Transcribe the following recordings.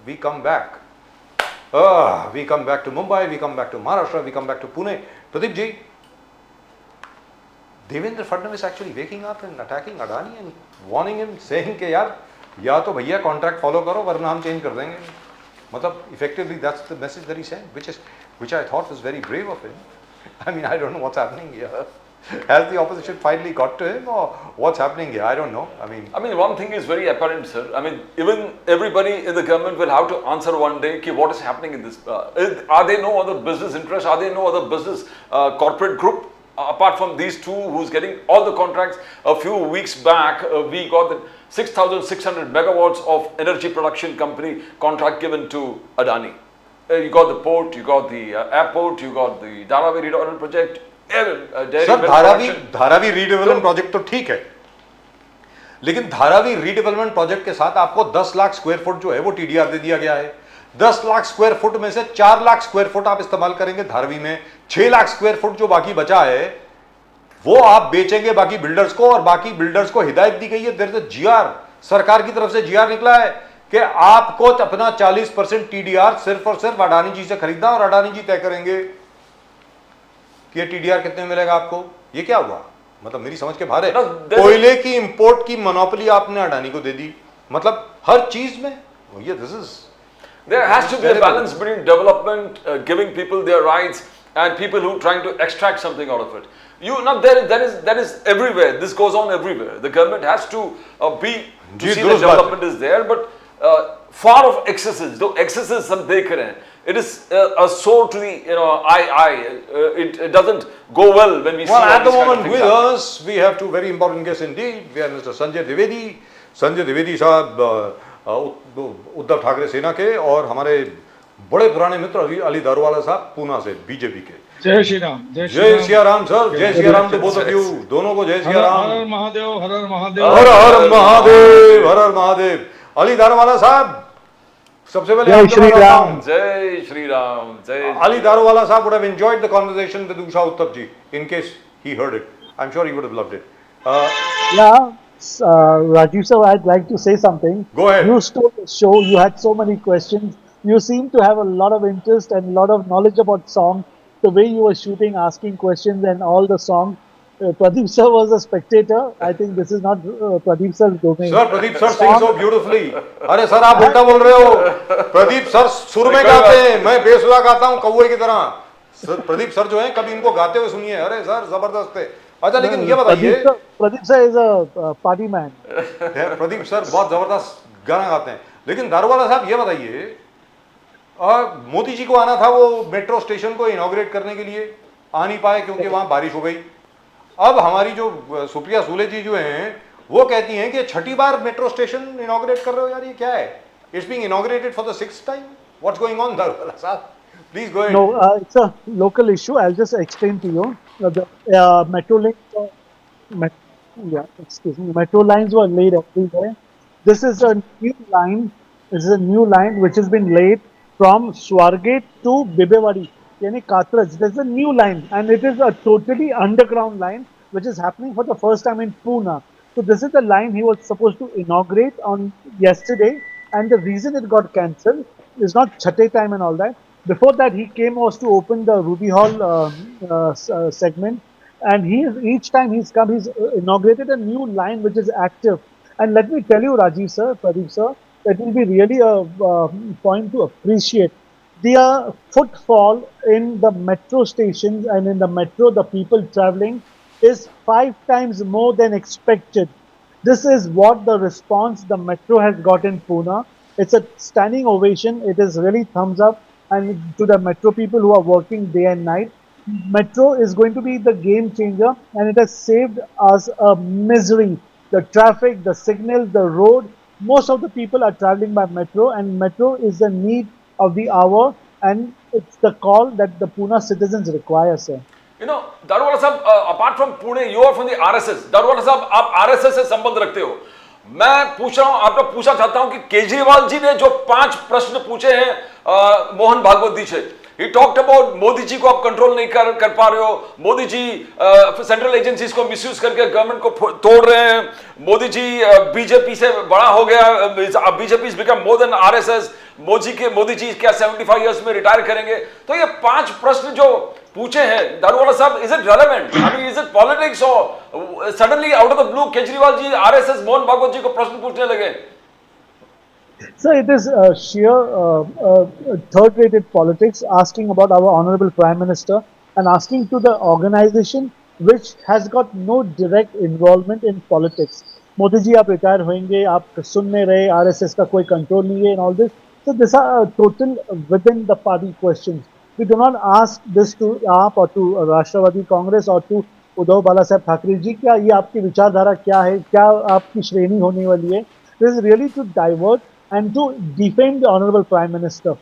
we come back. We come back to Mumbai, we come back to Maharashtra, we come back to Pune. Pradeep ji, Devendra Fadnavis actually waking up and attacking Adani and warning him, saying कि यार या तो भैया contract follow करो वरना हम change कर देंगे. मतलब effectively that's the message that he sent, which I thought was very brave of him. I mean, I don't know what's happening here. Has the opposition finally got to him, or what's happening here? I don't know. I mean, one thing is very apparent, sir. I mean, even everybody in the government will have to answer one day, ki what is happening in this? Are there no other business interests? Are there no other business corporate group apart from these two who's getting all the contracts? A few weeks back, we got the 6,600 megawatts of energy production company contract given to Adani. You got the port, you got the airport, you got the Dharavi redevelopment project. Sir Dharavi redevelopment project तो ठीक है, लेकिन Dharavi redevelopment project के साथ आपको 10 lakh square foot जो है वो टीडीआर दे दिया गया है. 10 लाख स्क्वायर फुट में से 4 लाख स्क्वायर फुट आप इस्तेमाल करेंगे धारावी में. 6 लाख स्क्वायर फुट जो बाकी बचा है वो आप बेचेंगे बाकी बिल्डर्स को, और बाकी बिल्डर्स को हिदायत दी गई है. देयर इज अ जीआर, सरकार की तरफ से जीआर निकला है कि आपको अपना 40% टीडीआर सिर्फ और सिर्फ अडानी जी से खरीदना, और अडानी जी तय करेंगे कि ये टीडीआर कितने में मिलेगा आपको. ये क्या हुआ? मतलब मेरी समझ के बाहर है. कोयले की इंपोर्ट की मोनोपोली आपने अडानी को दे दी, मतलब हर चीज में. ये this is, there has to be a balance between development, giving people their rights, and people who trying to extract something out of it. That is everywhere. This goes on everywhere. The government has to be to see that development is there, but far of excesses. Though excesses some dekh rahe hain. It is a sore to the it doesn't go well when we see. Well, at the moment with us we have two very important guests indeed. We have Mr. Sanjay Dwivedi. Sanjay Dwivedi साहब उद्धव ठाकरे सेना के, और हमारे बड़े पुराने मित्र अली दारूवाला साहब पूना से BJP के. जय श्री राम. जय सिया राम सर. जय सिया राम. तो बोथ ऑफ यू, दोनों को जय सिया राम. हर हर महादेव, हर हर महादेव, हर हर महादेव, हर हर महादेव. अली दारूवाला साहब, सबसे पहले जय श्री राम. जय श्री राम. जय Ali Daruwala Sahab would have enjoyed the conversation with Usha Utthap ji in case he heard it. I'm sure he would have loved it. Yeah, Rajiv sir, I'd like to say something. Go ahead. You stole the show. You had so many questions. You seem to have a lot of interest and a lot of knowledge about song. The way you were shooting, asking questions, and all the song. Pradeep sir was a spectator. I think this is not Pradeep sir's domain. Sir, Pradeep sir sings so beautifully. अरे sir आप उल्टा बोल रहे हो. Pradeep sir सुर में गाते हैं, मैं बेसुरा गाता हूँ कौवे की तरह. सर प्रदीप सर जो हैं कभी इनको गाते हुए सुनिए. अरे सर जबरदस्त है. अच्छा, लेकिन ये बताइए, Pradeep sir is a party man. Pradeep sir बहुत जबरदस्त गाना गाते हैं. लेकिन दारूवाला साहब ये बताइए, मोदी जी को आना था वो मेट्रो स्टेशन को इनॉग्रेट करने के लिए, आ नहीं पाए क्योंकि वहां बारिश हो गई. अब हमारी जो सुप्रिया सूले जी जो हैं वो कहती हैं कि छठी बार मेट्रो स्टेशन इनॉग्रेट कर रहे हो. यार ये क्या है? It's being inaugurated for the 6th time. What's going on Daruwala साहब? Please go ahead. No, it's a local issue. I'll just explain to you. The metro lines were laid everywhere. This is a new line. This is a new line which has been laid from Swargate to Bibewadi. Yani Katraj. There's a new line, and it is a totally underground line which is happening for the first time in Pune. So this is the line he was supposed to inaugurate on yesterday, and the reason it got cancelled is not Chhatte time and all that. Before that, he came was to open the Ruby Hall segment, and each time he's come, he's inaugurated a new line which is active. And let me tell you, Rajiv sir, Pradeep sir, that will be really a point to appreciate. The footfall in the metro stations and in the metro, the people traveling is 5 times more than expected. This is what the response the metro has got in Pune. It's a standing ovation. It is really thumbs up, and to the metro people who are working day and night. Metro is going to be the game changer, and it has saved us a misery. The traffic, the signal, the road. Most of the people are traveling by metro, and metro is the need of the hour, and it's the call that the Pune citizens require, sir. You know, Daruwala sahab, apart from Pune, you are from the RSS. Daruwala sahab, आप RSS से संबंध रखते हो. मैं पूछ रहा हूं, आपको पूछना चाहता हूं कि केजरीवाल जी ने जो 5 प्रश्न पूछे हैं मोहन भागवत जी से, He talked about Modi ji को आप कंट्रोल नहीं कर पा रहे हो, मोदी जी सेंट्रल एजेंसीज को मिसयूज करके गवर्नमेंट को तोड़ रहे हैं, मोदी जी बीजेपी से बड़ा हो गया, BJP is become more than RSS, Modi ji क्या 75 इयर्स में रिटायर करेंगे? तो ये 5 प्रश्न जो पूछे हैं दारूवाला साहब, is it relevant? I mean is it politics? और suddenly out of the blue Kejriwal ji RSS Mohan Bhagwat ji को प्रश्न पूछने लगे? So it is sheer third-rated politics, asking about our honorable Prime Minister and asking to the organization which has got no direct involvement in politics. Modi ji आप retire होंगे, आप सुन नहीं रहे, RSS का कोई कंट्रोल नहीं है, and all this. So these are total within the party questions. We do not ask this to आप or to Rashtravadi Congress or to Uddhav बाला साहब ठाकरे जी, क्या ये आपकी विचारधारा क्या है, क्या आपकी श्रेणी होने वाली है? This is really to divert and to defame the Honorable Prime Minister,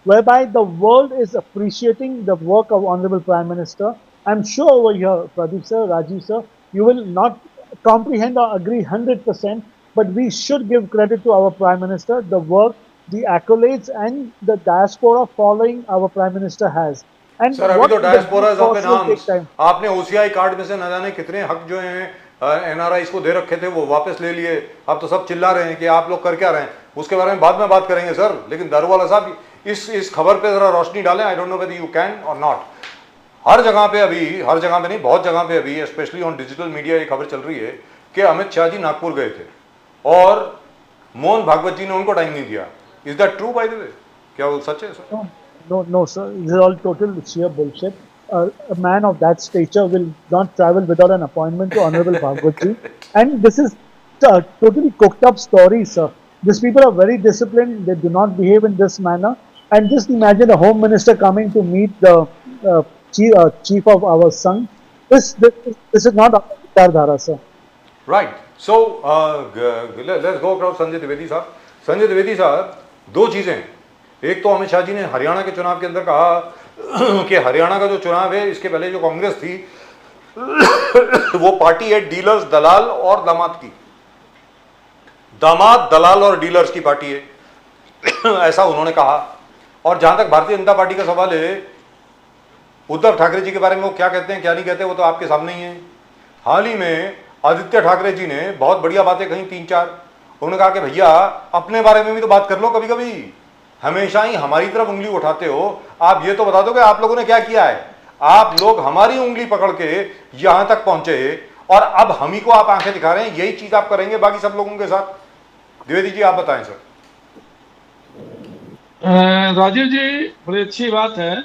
whereby the world is appreciating the work of Honorable Prime Minister. I'm sure over here, Pradeep sir, Rajiv sir, you will not comprehend or agree 100%, but we should give credit to our Prime Minister, the work, the accolades and the diaspora following our Prime Minister has. And sir अभी तो diaspora time. आपने OCI card में से न जाने कितने हक जो हैं एनआरआई को दे रखे थे वो वापस ले लिए। अब तो सब चिल्ला रहे हैं कि आप लोग कर क्या रहे हैं, उसके बारे में बाद में बात करेंगे सर। लेकिन दारूवाला साहब इस खबर पे जरा रोशनी डालें। I don't know whether you can और नॉट। हर जगह पे अभी, हर जगह पे नहीं, बहुत जगह पे अभी स्पेशली ऑन डिजिटल मीडिया ये खबर चल रही है कि अमित शाह जी नागपुर गए थे और मोहन भागवत जी ने उनको टाइम नहीं दिया। Is that true bye the वे? क्या वो सच है sir? No, sir. This is all total sheer bullshit. A man of that stature will not travel without an appointment to Honorable Bhagwat ji. And this is a totally cooked up story, sir. These people are very disciplined. They do not behave in this manner. And just imagine a home minister coming to meet the chief of our son. This is not Vishardhara, sir. Right. So let's go across Sanjay Trivedi साहब। संजय त्रिवेदी साहब, दो चीजें। एक तो अमित शाह जी ने हरियाणा के चुनाव के अंदर कहा कि हरियाणा का जो चुनाव है इसके पहले जो कांग्रेस थी वो पार्टी है डीलर्स, दलाल और दामाद की। दामाद, दलाल और डीलर्स की पार्टी है, ऐसा उन्होंने कहा। और जहां तक भारतीय जनता पार्टी का सवाल है, उद्धव ठाकरे जी के बारे में वो क्या कहते हैं क्या नहीं कहते वो तो आपके सामने ही है। हाल ही में आदित्य ठाकरे जी ने बहुत बढ़िया बातें कही, 3-4। उन्होंने कहा कि भैया अपने बारे में भी तो बात कर लो कभी कभी, हमेशा ही हमारी तरफ उंगली उठाते हो। आप ये तो बता दो कि आप लोगों ने क्या किया है। आप लोग हमारी उंगली पकड़ के यहां तक पहुंचे और अब हम ही को आप आंखें दिखा रहे हैं। यही चीज आप करेंगे बाकी सब लोगों के साथ? द्विवेदी जी आप बताएं सर। राजीव जी, बड़ी अच्छी बात है।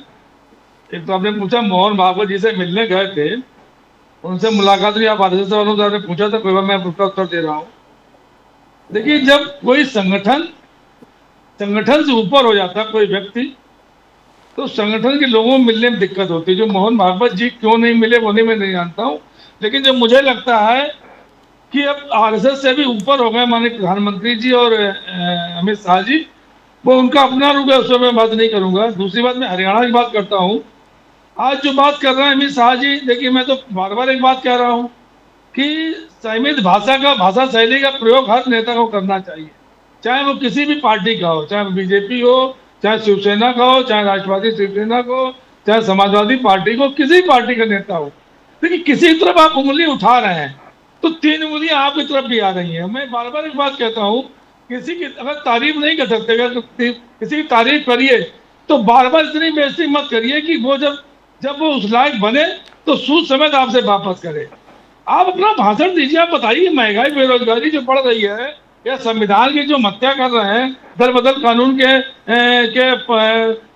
एक तो आपने पूछा मोहन भागवत जी से मिलने गए थे, उनसे मुलाकात हुई, आप आदेश आपने पूछा था, कोई बार मैं उसका उत्तर दे रहा हूँ। देखिए, जब कोई संगठन से ऊपर हो जाता कोई व्यक्ति, तो संगठन के लोगों में मिलने में दिक्कत होती है। जो मोहन भागवत जी क्यों नहीं मिले वो नहीं मैं नहीं जानता हूँ, लेकिन जो मुझे लगता है कि अब आरएसएस से भी ऊपर हो गए माननीय प्रधानमंत्री जी और अमित शाह जी, वो उनका अपना रूप है, उसमें मैं बात नहीं करूंगा। दूसरी बात, मैं हरियाणा की बात करता हूँ। आज जो बात कर रहे हैं अमित शाह जी, देखिए मैं तो बार बार एक बात कह रहा हूँ कि संयमित भाषा शैली का प्रयोग हर नेता को करना चाहिए, चाहे वो किसी भी पार्टी का हो, चाहे बीजेपी हो, चाहे शिवसेना का हो, चाहे राष्ट्रवादी शिवसेना को, चाहे समाजवादी पार्टी को, किसी पार्टी का नेता हो। लेकिन किसी तरफ आप उंगली उठा रहे हैं तो 3 उंगलियां आपकी तरफ भी आ रही हैं। मैं बार बार एक बात कहता हूँ, किसी की अगर तारीफ नहीं कर सकते, अगर किसी की तारीफ करिए तो बार बार इतनी बेइज्जती मत करिए कि वो जब वो उस लायक बने तो सूद समेत आपसे वापस करे। आप अपना भाषण दीजिए, आप बताइए महंगाई, बेरोजगारी जो बढ़ रही है, या संविधान की जो हत्या कर रहे हैं, दर बदल कानून के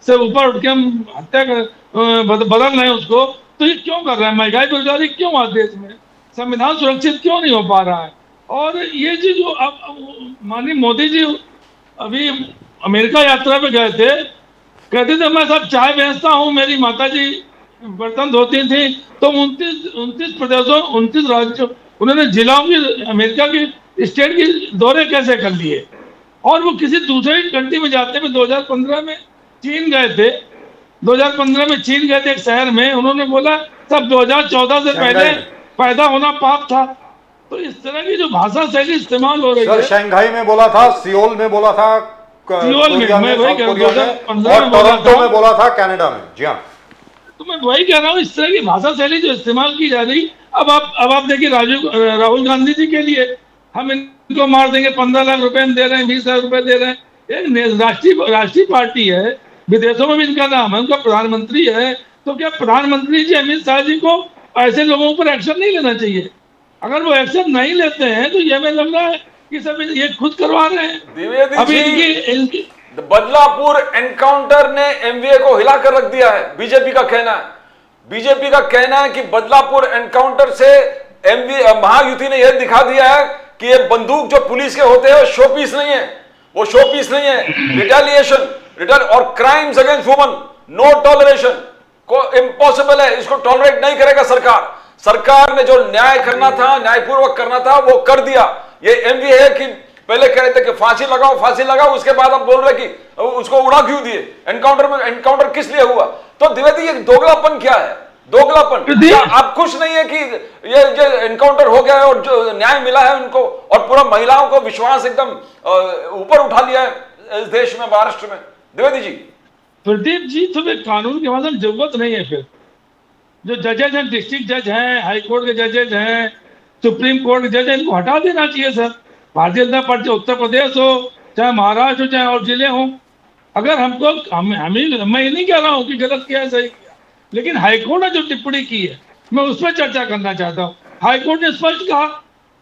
से ऊपर उठ के हम हत्या बदल रहे हैं उसको, तो ये क्यों कर रहे हैं? महंगाई बेरोजगारी क्यों आज देश में? संविधान सुरक्षित क्यों नहीं हो पा रहा है? और ये चीज जो अब माननीय मोदी जी अभी अमेरिका यात्रा पे गए थे, कहते थे मैं सब चाय बेचता हूँ, मेरी माता जी बर्तन धोती थी। तो 29 प्रदेशों, 29 राज्यों, उन्होंने जिलाओं की, अमेरिका की स्टेट की दौरे कैसे कर लिए? और वो किसी दूसरे कंट्री में जाते हुए 2015 में चीन गए थे। 2015 में चीन गए थे एक शहर में, उन्होंने बोला सब 2014 से पहले पैदा होना पाप था। तो इस तरह की जो भाषा शैली इस्तेमाल हो रही है, शंघाई में बोला था, सियोल में बोला था, सियोल में, मैं वही कह रहा हूँ, 2015 और में बोला टोरंटो था। में बोला था, कनाडा में। जी हाँ, तो मैं वही कह रहा हूँ, इस तरह की भाषा शैली जो इस्तेमाल की जा रही, अब आप देखिए राहुल गांधी जी के लिए हम इनको मार देंगे, 15 लाख रुपए हम दे रहे हैं, 20 लाख रुपए दे रहे हैं। एक राष्ट्रीय पार्टी है, विदेशों में भी इनका नाम है, उनका प्रधानमंत्री है। तो क्या प्रधानमंत्री जी अमित शाह जी को ऐसे लोगों पर एक्शन नहीं लेना चाहिए? अगर वो एक्शन नहीं लेते हैं तो ये हमें लग रहा है कि सब ये खुद करवा रहे हैं। द्विवेदी अभी जी, इनकी बदलापुर एनकाउंटर ने एमवीए को हिलाकर रख दिया है, बीजेपी का कहना है। बीजेपी का कहना है कि बदलापुर एनकाउंटर से एमवीए महायुति ने यह दिखा दिया है कि ये बंदूक जो पुलिस के होते हैं वो शो पीस नहीं है, वो शो पीस नहीं है। रिटेलिएशन और crimes against women, no toleration को इम्पॉसिबल है, इसको टॉलरेट नहीं करेगा सरकार। सरकार ने जो न्याय करना था, न्यायपूर्वक करना था, वो कर दिया। ये एमवीए है कि पहले कह रहे थे कि फांसी लगाओ, उसके बाद आप बोल रहे कि उसको उड़ा क्यों दिए? एनकाउंटर किस लिए हुआ? तो द्विवेदी, ये दोगलापन क्या है? दोगलापन क्या आप खुश नहीं है कि ये जो एनकाउंटर हो गया है और जो न्याय मिला है उनको, और पूरा महिलाओं को विश्वास एकदम ऊपर उठा लिया है इस देश में, महाराष्ट्र में? द्विवेदी जी, प्रदीप जी, तुम्हें कानून के मतलब जरूरत नहीं है। फिर जो जजेज हैं, डिस्ट्रिक्ट जज हैं, हाई कोर्ट के जजेज हैं, सुप्रीम कोर्ट के जज हैं, इनको हटा देना चाहिए सर। भारतीय जनता पार्टी उत्तर प्रदेश हो, चाहे महाराष्ट्र हो, चाहे और जिले हों, अगर मैं ये नहीं कह रहा हूँ कि गलत किया है, सही किया, लेकिन हाईकोर्ट ने जो टिप्पणी की है, मैं उस पर चर्चा करना चाहता हूँ। हाईकोर्ट ने स्पष्ट कहा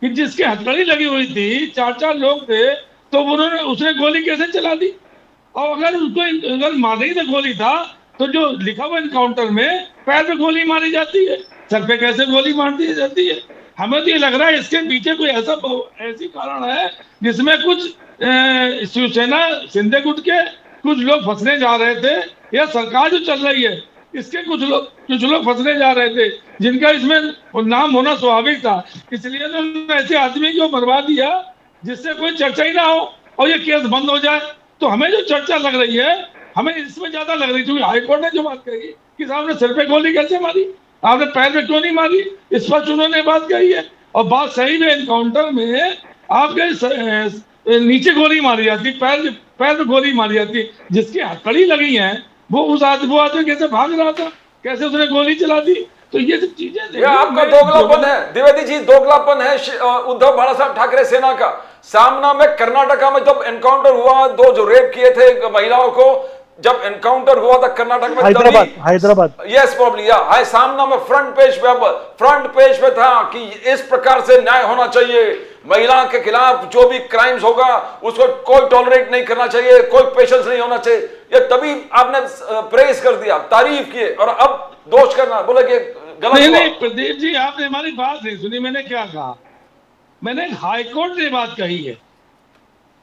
कि जिसके हथकड़ी लगी हुई थी, 4 लोग थे, तो उसने गोली कैसे चला दी? और अगर मारने ही गोली था, तो जो लिखा हुआ एनकाउंटर में पैर पे गोली मारी जाती है, सर पे कैसे गोली मार दी जाती है? हमें तो ये लग रहा है इसके पीछे कोई ऐसी कारण है जिसमें कुछ शिवसेना शिंदे गुट के कुछ लोग फंसने जा रहे थे, या सरकार जो चल रही है इसके कुछ लोग फंसने जा रहे थे, जिनका इसमें नाम होना स्वाभाविक था। इसलिए तो ऐसे आदमी को मरवा दिया जिससे कोई चर्चा ही ना हो और ये केस बंद हो जाए। तो हमें जो चर्चा लग रही है, हमें इसमें ज्यादा लग रही थी हाईकोर्ट ने जो बात कही कि साहब ने सिर पे गोली कैसे मारी, आपने पैर पे क्यों नहीं मारी, इस पर उन्होंने बात कही है। और बात सही में, एनकाउंटर में आपके नीचे गोली मारी जाती, पैर पे गोली मारी जाती, जिसकी हथकड़ी लगी है वो आदमी कैसे भाग रहा था, कैसे उसने गोली चला दी? तो ये सब चीजें आपका दोगलापन है द्विवेदी जी, दोगलापन है उद्धव बालासाहेब ठाकरे सेना का। सामना में कर्नाटका में जब एनकाउंटर हुआ, 2 जो रेप किए थे महिलाओं को, जब एनकाउंटर हुआ था कर्नाटक में, हैदराबाद, यस प्रॉब्ली, या सामना में फ्रंट पेज पे था कि इस प्रकार से न्याय होना चाहिए, महिला के खिलाफ जो भी क्राइम्स होगा उसको कोई टॉलरेट नहीं करना चाहिए, कोई पेशेंस नहीं होना चाहिए। ये तभी आपने प्रेज कर दिया, तारीफ किए, और अब दोष करना, बोले कि गलत हुआ। नहीं प्रदीप जी, आपने हमारी बात नहीं सुनी। मैंने क्या कहा? मैंने हाईकोर्ट ने बात कही है,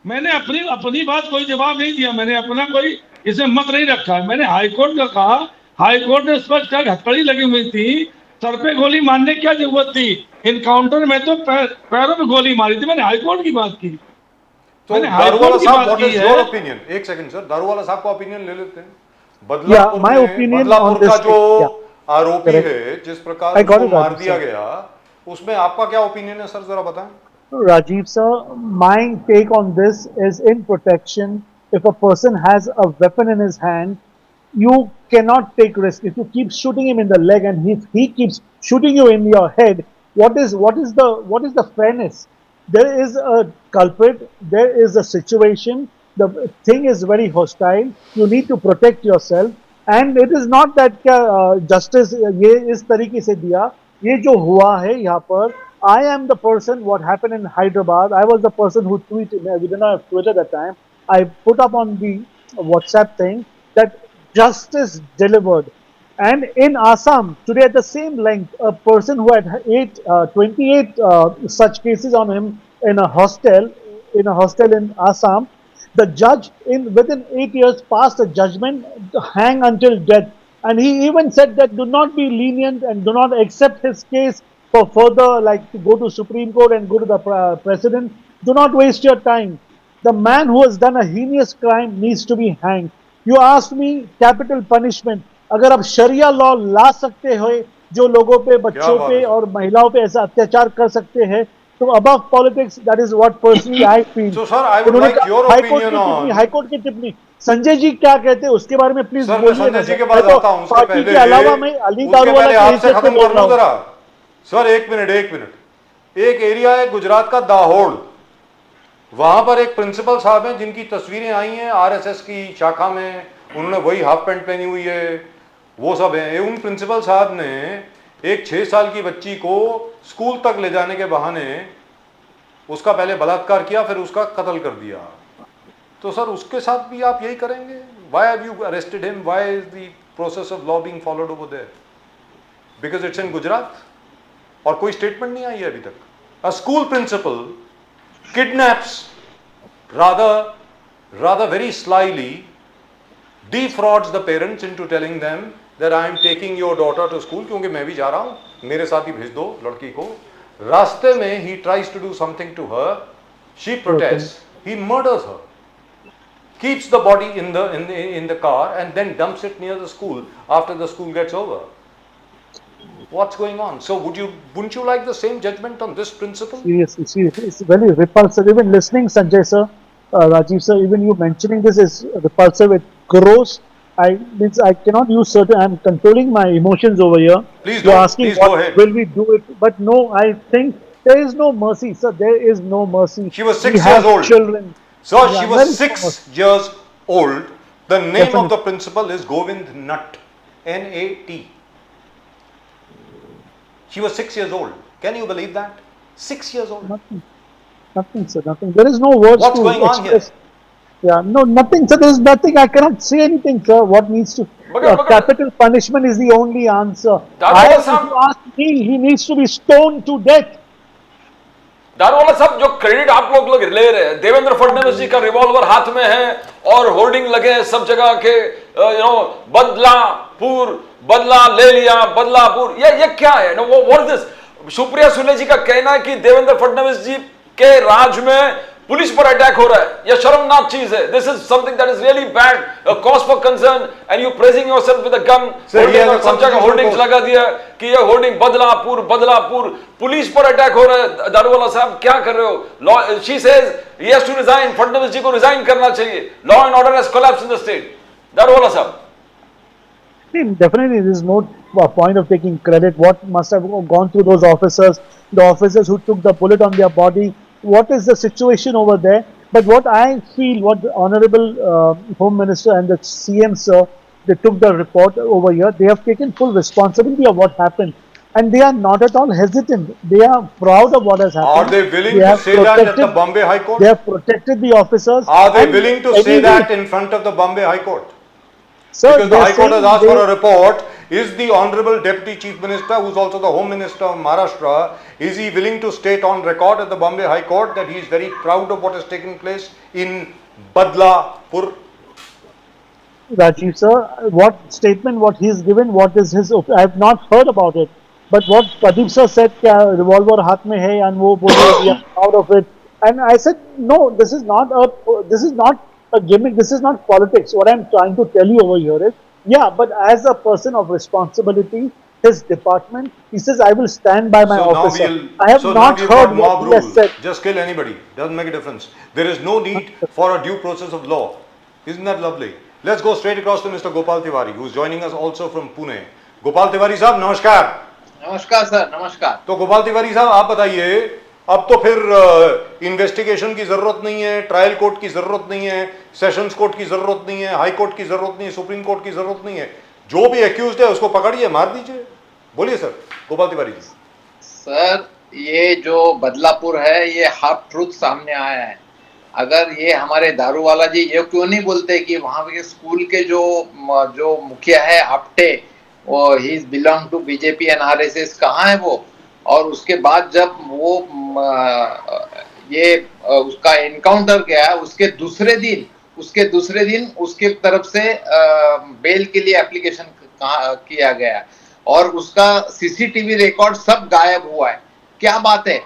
मैंने अपनी बात कोई जवाब नहीं दिया, मैंने अपना कोई इसमें मत नहीं रखा है। मैंने हाईकोर्ट का कहा, हाईकोर्ट ने स्पष्ट कहा हथकड़ी लगी हुई थी, सर पे गोली मारने की क्या जरूरत थी? एनकाउंटर में तो पैरों में गोली मारी थी। मैंने हाईकोर्ट की बात की। तो दारूवाला साहब, व्हाट इज योर ओपिनियन? एक सेकंड सर, दारूवाला साहब का ओपिनियन ले लेते हैं। बदलापुर का जो आरोपी है, जिस प्रकार उसको मार दिया गया, उसमें आपका क्या ओपिनियन है सर, जरा बताएं। Rajiv sir, my take on this is in protection. If a person has a weapon in his hand, you cannot take risk. If you keep shooting him in the leg and he keeps shooting you in your head, what is the fairness? There is a culprit. There is a situation. The thing is very hostile. You need to protect yourself. And it is not that justice ये इस तरीके से दिया। ये जो हुआ है यहाँ पर, I am the person, what happened in Hyderabad, I was the person who tweeted, we did not have Twitter at that time, I put up on the WhatsApp thing that justice delivered. And in Assam, today at the same length, a person who had 28 such cases on him in a hostel in Assam, the judge within 8 years passed a judgment to hang until death. And he even said that do not be lenient and do not accept his case for further, like to go to Supreme Court and go to the president. Do not waste your time. The man who has done a heinous crime needs to be hanged. You asked me capital punishment. अगर आप शरिया law ला सकते हो, जो लोगों पे, बच्चों पे और महिलाओं पे ऐसा अत्याचार कर सकते हैं, तो above politics, that is what personally I feel. So, sir, I would उन्होंने like your high court opinion की टिप्पणी, on- हाई कोर्ट की टिप्पणी, संजय जी क्या कहते हैं उसके बारे में प्लीज सर, मैं बोलिए संजय ना जी सर। के पास मैं तो आता हूं, उसके पार्टी पहले के अलावा मैं अली उसके दारूवाला पहले के आपसे हिस्से से खत्म बोल कर रहा लूं हूँ। जरा। सर, एक मिनट। एक एरिया है गुजरात का दाहोद, वहां पर एक प्रिंसिपल साहब हैं जिनकी तस्वीरें आई हैं आरएसएस की शाखा में, उन्होंने वही हाफ पैंट पहनी हुई है, वो सब हैं। उन प्रिंसिपल साहब ने एक 6 साल की बच्ची को स्कूल तक ले जाने के बहाने उसका पहले बलात्कार किया, फिर उसका कत्ल कर दिया। तो सर, उसके साथ भी आप यही करेंगे? Why have you arrested him? Why is the process of law being followed over there? Because it's in Gujarat? और कोई स्टेटमेंट नहीं आई है अभी तक। A school principal kidnaps rather very slyly defrauds the parents into telling them that I am taking your daughter to school, क्योंकि मैं भी जा रहा हूँ, मेरे साथ ही भेज दो लड़की को। रास्ते में he tries to do something to her, she protests, he murders her, keeps the body in the car and then dumps it near the school after the school gets over. What's going on? So wouldn't you like the same judgment on this principle? Seriously, it's very repulsive. Even listening, Sanjay sir, Rajiv sir, even you mentioning this is repulsive. It's gross. I cannot use certain. I'm controlling my emotions over here. Please You're don't. asking Please what go ahead. will we do it? But no, I think there is no mercy, sir. There is no mercy. She was 6 We years have old. children. So Yeah, she very was 6 mercy. years old. The name of Definitely. the principal is Govind Nutt, N-A-T. She was 6 years old. Can you believe that? 6 years old. Nothing, sir. Nothing. There is no words What's to going on here? express. Yeah, no, nothing, sir. There is nothing. I cannot say anything, sir. What needs to capital punishment is the only answer. Daruvala If Sahab- you ask me, he needs to be stoned to death. Daruwalla साहब, जो credit आप लोग ले रहे हैं, देवेंद्र फडणवीस जी का revolver हाथ में है और होर्डिंग लगे हैं सब जगह के, बदलापुर, बदला ले लिया, बदलापुर, ये क्या है? No, what is this? Supriya Sule ji का कहना है कि देवेंद्र फडणवीस जी के राज में पुलिस पर अटैक हो रहा है, यह शर्मनाक चीज है। This is something that is really bad, a cause for concern, and you praising yourself with a gun, hoarding और सब जगह होर्डिंग्स लगा दिया कि ये होर्डिंग बदलापुर, बदलापुर, पुलिस पर अटैक हो रहा है। दारूवाला साहब, क्या कर रहे हो? Law, she says he has to resign, Fadnavis ji को रिजाइन करना चाहिए। Law and order has collapsed in the state. Daruwala साहब, Definitely, there is no point of taking credit. What must have gone through those officers, the officers who took the bullet on their body? What is the situation over there? But what I feel, what the Honorable Home Minister and the CM sir, they took the report over here. They have taken full responsibility of what happened, and they are not at all hesitant. They are proud of what has happened. Are they willing to have say that at the protected- Bombay High Court? They have protected the officers. Are they and willing to say anyway, that in front of the Bombay High Court? Sir, Because the they're High Court has saying asked for they- a report. Is the Honorable Deputy Chief Minister, who's also the Home Minister of Maharashtra, is he willing to state on record at the Bombay High Court that he is very proud of what has taken place in Badlapur? Rajiv sir, what statement, what he's given, what is his, I have not heard about it. But what Pradeep sir said, क्या revolver हाथ में है, and वो बोले we are proud of it. And I said, no, this is not a gimmick, this is not politics. What I'm trying to tell you over here is, yeah, but as a person of responsibility, his department, he says, I will stand by my officer. I have not heard what he has said. Just kill anybody. Doesn't make a difference. There is no need for a due process of law. Isn't that lovely? Let's go straight across to Mr. Gopal Tiwari, who is joining us also from Pune. Gopal Tiwari साहब, नमस्कार। नमस्कार sir, नमस्कार। तो गोपाल तिवारी साहब, आप बताइए, अब तो फिर इन्वेस्टिगेशन की जरूरत नहीं है, ट्रायल कोर्ट की जरूरत नहीं है, सेशंस कोर्ट की जरूरत नहीं है, हाई कोर्ट की जरूरत नहीं है, सुप्रीम कोर्ट की जरूरत नहीं है। जो भी एक्यूज्ड है उसको पकड़िए, मार दीजिए। बोलिए सर, गोपाल तिवारी जी। सर, ये जो बदलापुर है, ये हाफ ट्रूथ सामने आया है। अगर ये हमारे दारूवाला जी ये क्यों नहीं बोलते कि वहाँ के स्कूल के जो मुखिया है आपटे, वो he belong to BJP and RSS, कहाँ है वो? और उसके बाद जब वो उसका एनकाउंटर गया, उसके दूसरे दिन उसके तरफ से बेल के लिए एप्लीकेशन किया गया और उसका सीसीटीवी रिकॉर्ड सब गायब हुआ है। क्या बात है?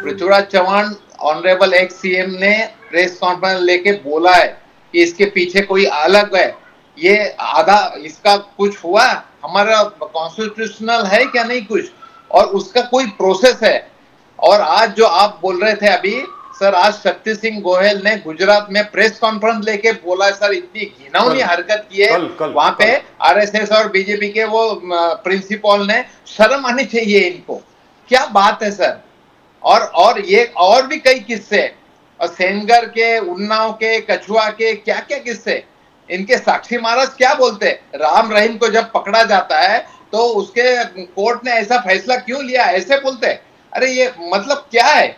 Prithviraj Chavan honourable ex CM ने प्रेस कॉन्फ्रेंस लेके बोला है कि इसके पीछे कोई अलग है। ये आधा इसका कुछ हुआ, हमारा कॉन्स्टिट्यूशनल है क्या? नहीं कुछ। और उसका कोई प्रोसेस है। और आज जो आप बोल रहे थे अभी सर, आज शक्ति सिंह गोहिल ने गुजरात में प्रेस कॉन्फ्रेंस लेके बोला सर, इतनी घिनौनी हरकत की है वहां पे आरएसएस और बीजेपी के वो प्रिंसिपल ने, शर्म आनी चाहिए इनको, क्या बात है सर। और ये और भी कई किस्से, और सेनगर के, उन्नाव के, कछुआ के, क्या क्या किस्से। इनके साक्षी महाराज क्या बोलते, राम रहीम को जब पकड़ा जाता है तो उसके कोर्ट ने ऐसा फैसला क्यों लिया, ऐसे बोलते। अरे ये मतलब क्या है,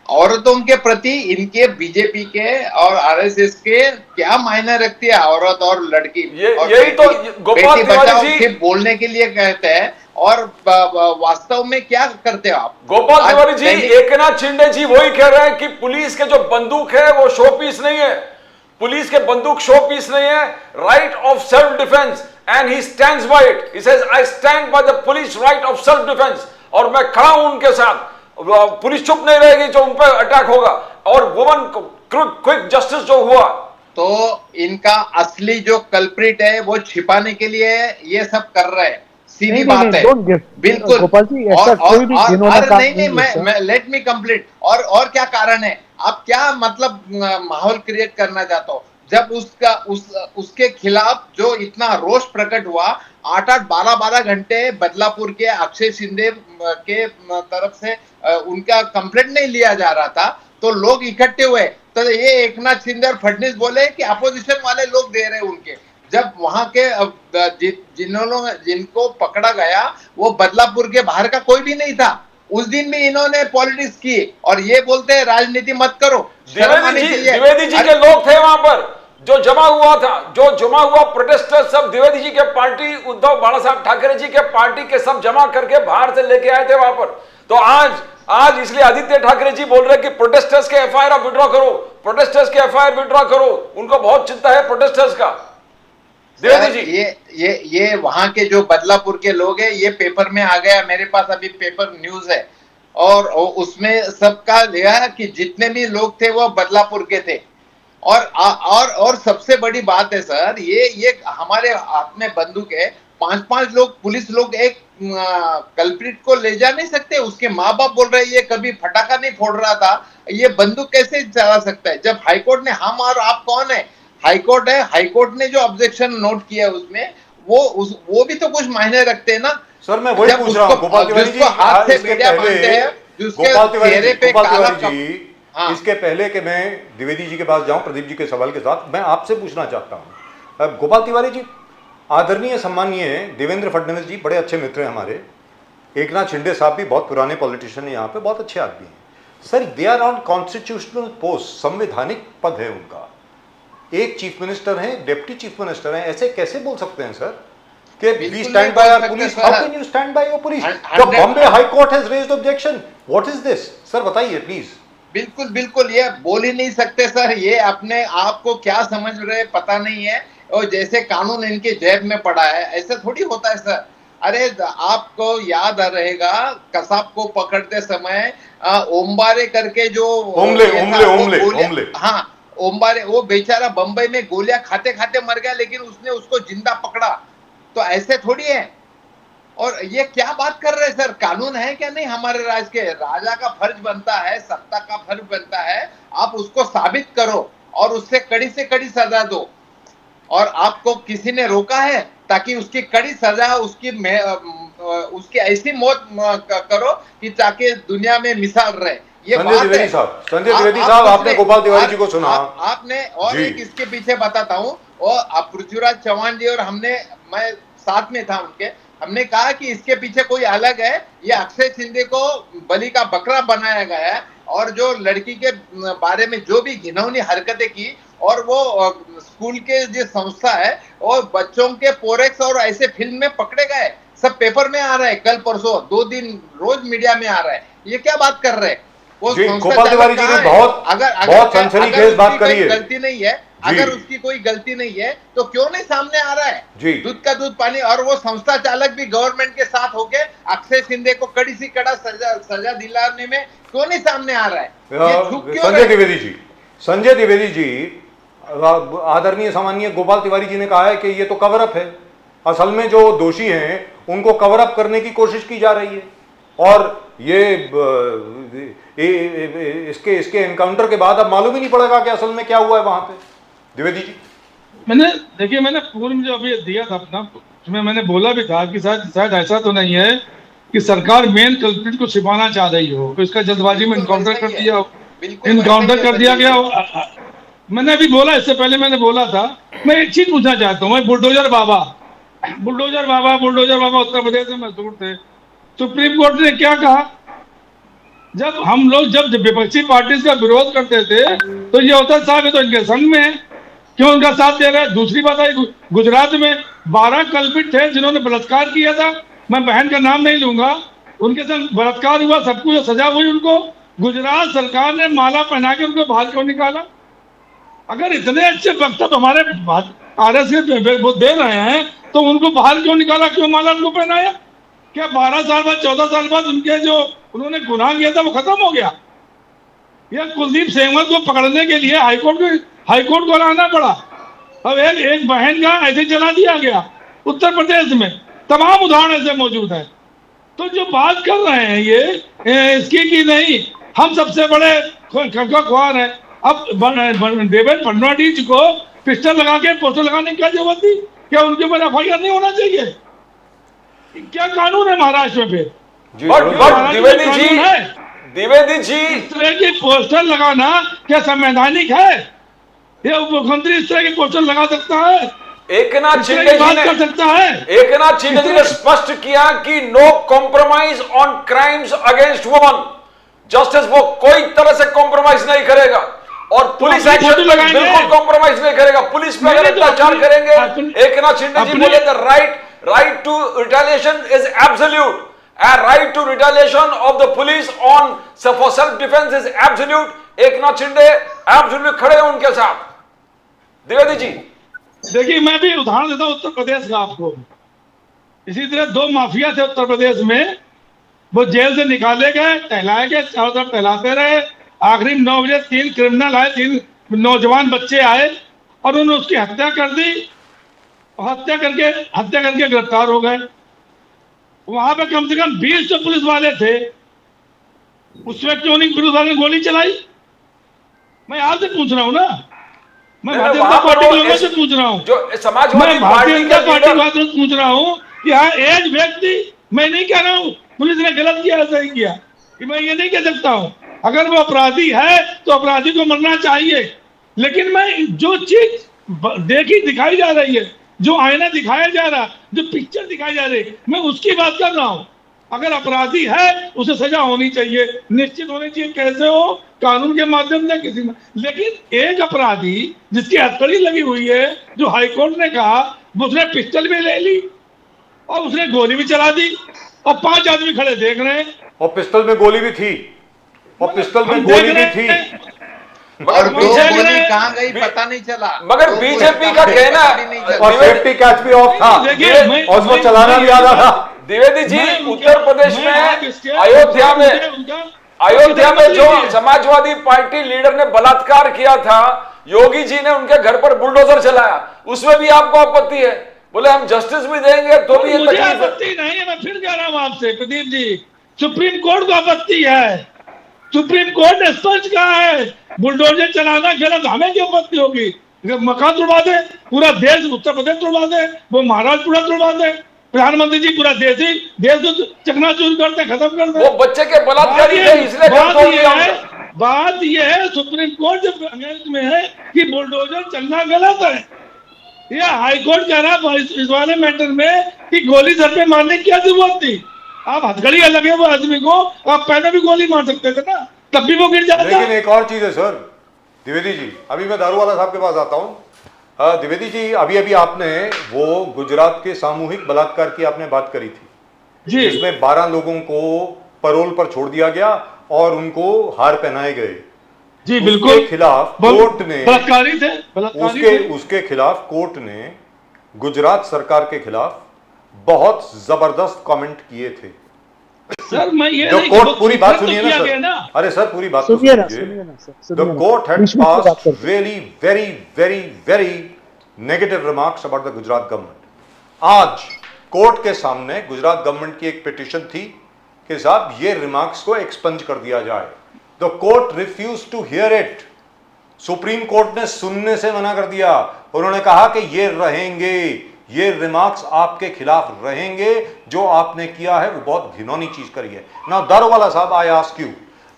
औरतों के प्रति इनके बीजेपी के और आरएसएस के क्या मायने रखती है औरत और लड़की। यही तो गोपाल तिवारी जी सिर्फ बोलने के लिए कहते हैं, और वास्तव में क्या करते हो आप। गोपाल तिवारी जी, एकनाथ शिंदे जी वही कह रहे हैं कि पुलिस के जो बंदूक है वो शो पीस नहीं है, पुलिस के बंदूक शो पीस नहीं है, right of self defence, and he stands by it. He says I stand by the police right of self defence, और मैं खड़ा हूं उनके साथ, पुलिस चुप नहीं रहेगी जो उन पर अटैक होगा। और वुमन क्विक जस्टिस जो हुआ, तो इनका असली जो कल्प्रिट है वो छिपाने के लिए ये सब कर रहे हैं, सीधी बात है। बिल्कुल गोपाल जी, ऐसा कोई भी घिनौना काम नहीं है। मैं लेट मी कंप्लीट। और क्या कारण है, आप क्या मतलब माहौल क्रिएट करना चाहते हो, जब उसके खिलाफ जो इतना रोष प्रकट हुआ, 8-8, 12-12 घंटे बदलापुर के अक्षय शिंदे के तरफ से उनका कंप्लेंट नहीं लिया जा रहा था, तो लोग इकट्ठे हुए, तो ये एकनाथ शिंदे और फडणवीस बोले कि अपोजिशन वाले लोग दे रहे उनके। जब वहां के जिनको पकड़ा गया वो बदलापुर के बाहर का कोई भी नहीं था, उस दिन भी इन्होंने पॉलिटिक्स की, और ये बोलते हैं राजनीति मत करो। द्विवेदी जी के लोग थे वहां पर, जो जमा हुआ था, जो जमा हुआ प्रोटेस्टर्स सब द्विवेदी जी के पार्टी, उद्धव बाला साहब ठाकरे जी के पार्टी के सब जमा करके बाहर से लेके आए थे वहां पर। तो आज इसलिए आदित्य ठाकरे जी बोल रहे हैं कि प्रोटेस्टर्स के एफआईआर आप विड्रॉ करो, प्रोटेस्टर्स के एफआईआर विड्रॉ करो, उनको बहुत चिंता है प्रोटेस्टर्स का। द्विवेदी जी, ये वहां के जो बदलापुर के लोग हैं, ये पेपर में आ गया, मेरे पास अभी पेपर न्यूज है, और उसमें सबका लिया कि जितने भी लोग थे वो बदलापुर के थे। और सबसे बड़ी बात है सर, ये हमारे हाथ में बंदूक है, 5-5 लोग, पुलिस लोग एक कल्प्रिट को ले जा नहीं सकते। उसके माँ बाप बोल रहे हैं ये कभी फटाका नहीं फोड़ रहा था, ये बंदूक कैसे चला सकता है। जब हाईकोर्ट ने हम और आप कौन है, हाईकोर्ट है, हाईकोर्ट ने जो ऑब्जेक्शन नोट किया उसमें वो भी तो कुछ मायने रखते हैं ना सर। मैं वही पूछ रहा हूं गोपाल तिवारी जी, हाथ से मीडिया मानते हैं, जिसके चेहरे पे काला जी, इसके पहले कि मैं द्विवेदी जी के पास जाऊं प्रदीप जी के सवाल के साथ, मैं आपसे पूछना चाहता हूं गोपाल तिवारी जी, आदरणीय सम्मानीय देवेंद्र फडणवीस जी बड़े अच्छे मित्र हैं हमारे, एकनाथ शिंदे साहब भी बहुत पुराने पॉलिटिशियन हैं यहाँ पे, बहुत अच्छे आदमी हैं sir. They are on constitutional post, संवैधानिक पद है उनका, एक चीफ मिनिस्टर हैं, डिप्टी चीफ मिनिस्टर हैं, ऐसे कैसे बोल सकते हैं सर कि we stand by our police? How can you stand by your police? The Bombay High Court has raised objection, what is this sir, बताइए प्लीज। बिल्कुल ये बोल ही नहीं सकते सर, ये अपने आप को क्या समझ रहे पता नहीं है, और जैसे कानून इनके जेब में पड़ा है, ऐसा थोड़ी होता है सर। अरे आपको याद रहेगा कसाब को पकड़ते समय ओम्बारे करके जो ओमले, हाँ ओम्बारे, वो बेचारा बंबई में गोलियां खाते खाते मर गया, लेकिन उसने उसको जिंदा पकड़ा। तो ऐसे थोड़ी है। और ये क्या बात कर रहे हैं सर, कानून है क्या नहीं हमारे राज के? राजा का फर्ज बनता है, सत्ता का फर्ज बनता है, आप उसको साबित करो और उससे कड़ी से कड़ी सजा दो। और आपको किसी ने रोका है ताकि उसकी कड़ी सजा, उसकी ऐसी मौत करो कि ताकि दुनिया में मिसाल रहे। ये संजय द्विवेदी साहब, आपने गोपाल तिवारी जी को सुना, आपने, और एक इसके पीछे बताता हूँ, और पृथ्वीराज चौहान जी और मैं साथ में था उनके, हमने कहा कि इसके पीछे कोई अलग है, ये अक्षय शिंदे को बलि का बकरा बनाया गया है, और जो लड़की के बारे में जो भी घिनौनी हरकतें की, और वो स्कूल के जो संस्था है और बच्चों के पोरेक्स और ऐसे फिल्म में पकड़े गए, सब पेपर में आ रहा है, कल परसों 2 दिन रोज मीडिया में आ रहा है। ये क्या बात कर रहे हैं? वो गोपाल तिवारी जी ने बहुत सनसनीखेज बात करी है। गलती नहीं है, अगर उसकी कोई गलती नहीं है तो क्यों नहीं सामने आ रहा है? दूध का दूध पानी। और वो संस्था चालक भी गवर्नमेंट के साथ होके अक्षय शिंदे को कड़ी से कड़ा सजा दिलाने में क्यों नहीं सामने आ रहा है? संजय द्विवेदी जी, आदरणीय सामान्य गोपाल तिवारी जी ने कहा है कि ये तो कवर अप है, असल में जो दोषी हैं उनको कवर अप करने की कोशिश की जा रही है। और इसके एनकाउंटर के बाद अब मालूम ही नहीं पड़ेगा कि असल में क्या हुआ है वहां पे। द्विवेदी जी, मैंने पूर्व में जो अभी दिया था अपना, उसमें मैंने बोला भी था कि शायद ऐसा तो नहीं है कि सरकार मेन कल्प्रिट को छिपाना चाह रही हो, तो इसका जल्दबाजी में इनकाउंटर कर दिया गया। मैंने अभी बोला, इससे पहले मैंने बोला था, मैं एक चीज पूछना चाहता हूँ। बुलडोजर बाबा उत्तर प्रदेश में मशहूर थे। सुप्रीम कोर्ट ने क्या कहा, जब विपक्षी पार्टी का विरोध करते थे तो ये होता साहब ये तो इनके संग में है, क्यों उनका साथ दे रहे हैं। दूसरी बात है, गुजरात में 12 कल्पित थे जिन्होंने बलात्कार किया था, मैं बहन का नाम नहीं लूंगा, उनके संग बलात्कार हुआ, सब कुछ सजा हुई उनको। गुजरात सरकार ने माला पहना के उनको बाहर क्यों निकाला? अगर इतने अच्छे वक्तव्य हमारे आरएसएस दे रहे हैं तो उनको बाहर क्यों निकाला, क्यों माला उनको पहनाया? क्या 12 साल बाद 14 साल बाद उनके जो उन्होंने गुनाह किया था वो खत्म हो गया? या कुलदीप सेंगर को पकड़ने के लिए हाईकोर्ट को लाना पड़ा। अब एक बहन का ऐसे चला दिया गया उत्तर प्रदेश में। तमाम उदाहरण ऐसे मौजूद है। तो जो बात कर रहे हैं ये इसकी की नहीं, हम सबसे बड़े ख्वार हैं। अब देवेंद्र फडणवीस को पिस्टल लगा के पोस्टर लगाने की क्या जरूरत थी? क्या उनके ऊपर FIR नहीं होना चाहिए? क्या कानून है महाराष्ट्र में फिर? द्विवेदी जी, इस तरह के पोस्टर लगाना क्या संवैधानिक है? ये मुख्यमंत्री इस तरह के पोस्टर लगा सकता है? एकनाथ शिंदे जी ने स्पष्ट किया कि no compromise on crimes against women. Justice वो कोई तरह से कॉम्प्रोमाइज नहीं करेगा और पुलिस एक्शन में बिल्कुल कॉम्प्रोमाइज नहीं करेगा। पुलिस पे अगर अत्याचार करेंगे, एकनाथ शिंदे जी बोले the right to retaliation is absolute. A right to retaliation of the police for self defense is absolute. Eknath Shinde absolute खड़े हैं उनके साथ। द्विवेदी जी, देखिए मैं भी उदाहरण देता हूं उत्तर प्रदेश का आपको। इसी तरह 2 माफिया थे उत्तर प्रदेश में, वो जेल से निकाले गए, टहलाए गए, चारों तरफ टहलाते रहे। आखिरी 9 बजे 3 क्रिमिनल आए, 3 नौजवान बच्चे आए और उन्होंने उसकी हत्या कर दी। हत्या करके गिरफ्तार हो गए। वहां पे कम से कम 20 तो पुलिस वाले थे, उसमें क्यों नहीं पुलिस वाले ने गोली चलाई? मैं आपसे पूछ रहा हूं ना, मैं भारतीय जनता पार्टी के लोगों से पूछ रहा हूं, जो समाजवादी भारतीय जनता पार्टी वालों से पूछ रहा हूं कि हाँ एज व्यक्ति, मैं नहीं कह रहा हूं पुलिस ने गलत किया सही किया, कि मैं ये नहीं कह सकता हूं। अगर वो अपराधी है तो अपराधी को मरना चाहिए, लेकिन मैं जो चीज दिखाई जा रही है, जो आईना दिखाया जा रहा, जो पिक्चर दिखाई जा रही, मैं उसकी बात कर रहा हूं। अगर अपराधी है उसे सजा होनी चाहिए, निश्चित होनी चाहिए। कैसे हो? कानून के माध्यम से किसी में। लेकिन एक अपराधी जिसकी हथकड़ी लगी हुई है, जो हाईकोर्ट ने कहा, उसने पिस्टल भी ले ली और उसने गोली भी चला दी और 5 आदमी खड़े देख रहे हैं। और पिस्टल में गोली भी थी, और पिस्टल में गोली भी थी, और 2 गोली कहाँ गई पता नहीं चला। मगर बीजेपी का कहना, और सेफ्टी कैच भी ऑफ था और उसको चलाना भी आ रहा था। द्विवेदी जी, उत्तर प्रदेश में अयोध्या में जो समाजवादी पार्टी लीडर ने बलात्कार किया था, योगी जी ने उनके घर पर बुलडोजर चलाया, उसमें भी आपको आपत्ति है? बोले हम जस्टिस भी देंगे तो भी मुझे आपत्ति नहीं है। मैं फिर कह रहा हूं आपसे प्रदीप जी, सुप्रीम कोर्ट को आपत्ति है। सुप्रीम कोर्ट ने स्पष्ट कहा है बुलडोजर चलाना गलत, हमें क्यों आपत्ति होगी? मकान तोड़वा दे, पूरा देश उत्तर प्रदेश तोड़वा दे, वो महाराष्ट्र पूरा तोड़वा दे, प्रधानमंत्री जी पूरा देश को चकनाचूर करते, खत्म कर दे। वो बच्चे के बलात्कारी थे इसलिए बात ये है सुप्रीम कोर्ट जब अंग्रेज में है कि बुलडोजर चलना गलत है। ये हाईकोर्ट कह रहा इस वाले मैटर में कि गोली सर पे मारने की क्या जरूरत थी? आप हथकड़ी लगे हुए आदमी को आप पैर में भी गोली मार सकते थे ना, तब भी वो गिर जाता। लेकिन एक और चीज है सर द्विवेदी जी, अभी मैं दारूवाला साहब के पास आता हूं। द्विवेदी जी, अभी आपने वो गुजरात के सामूहिक बलात्कार की आपने बात करी थी, जिसमें 12 लोगों को पैरोल पर छोड़ दिया गया और उनको हार पहनाए गए। जी बिल्कुल। उसके खिलाफ कोर्ट ने बलात्कारी थे, उसके खिलाफ कोर्ट ने गुजरात सरकार के खिलाफ बहुत जबरदस्त कमेंट किए थे। सर मैं ये जो कोर्ट, पूरी बात सुनिए ना सर, अरे सर पूरी बात तो सुनिए। The court had passed really very very very negative remarks about the Gujarat government. आज कोर्ट के सामने गुजरात गवर्नमेंट की एक पिटीशन थी कि साहब ये रिमार्क्स को एक्सपंज कर दिया जाए। The court refuse to hear it. Supreme Court ने सुनने से मना कर दिया। उन्होंने कहा कि ये रहेंगे, ये रिमार्क्स आपके खिलाफ रहेंगे, जो आपने किया है वो बहुत घिनौनी चीज करी है। नाउ दारूवाला साहब, I ask you,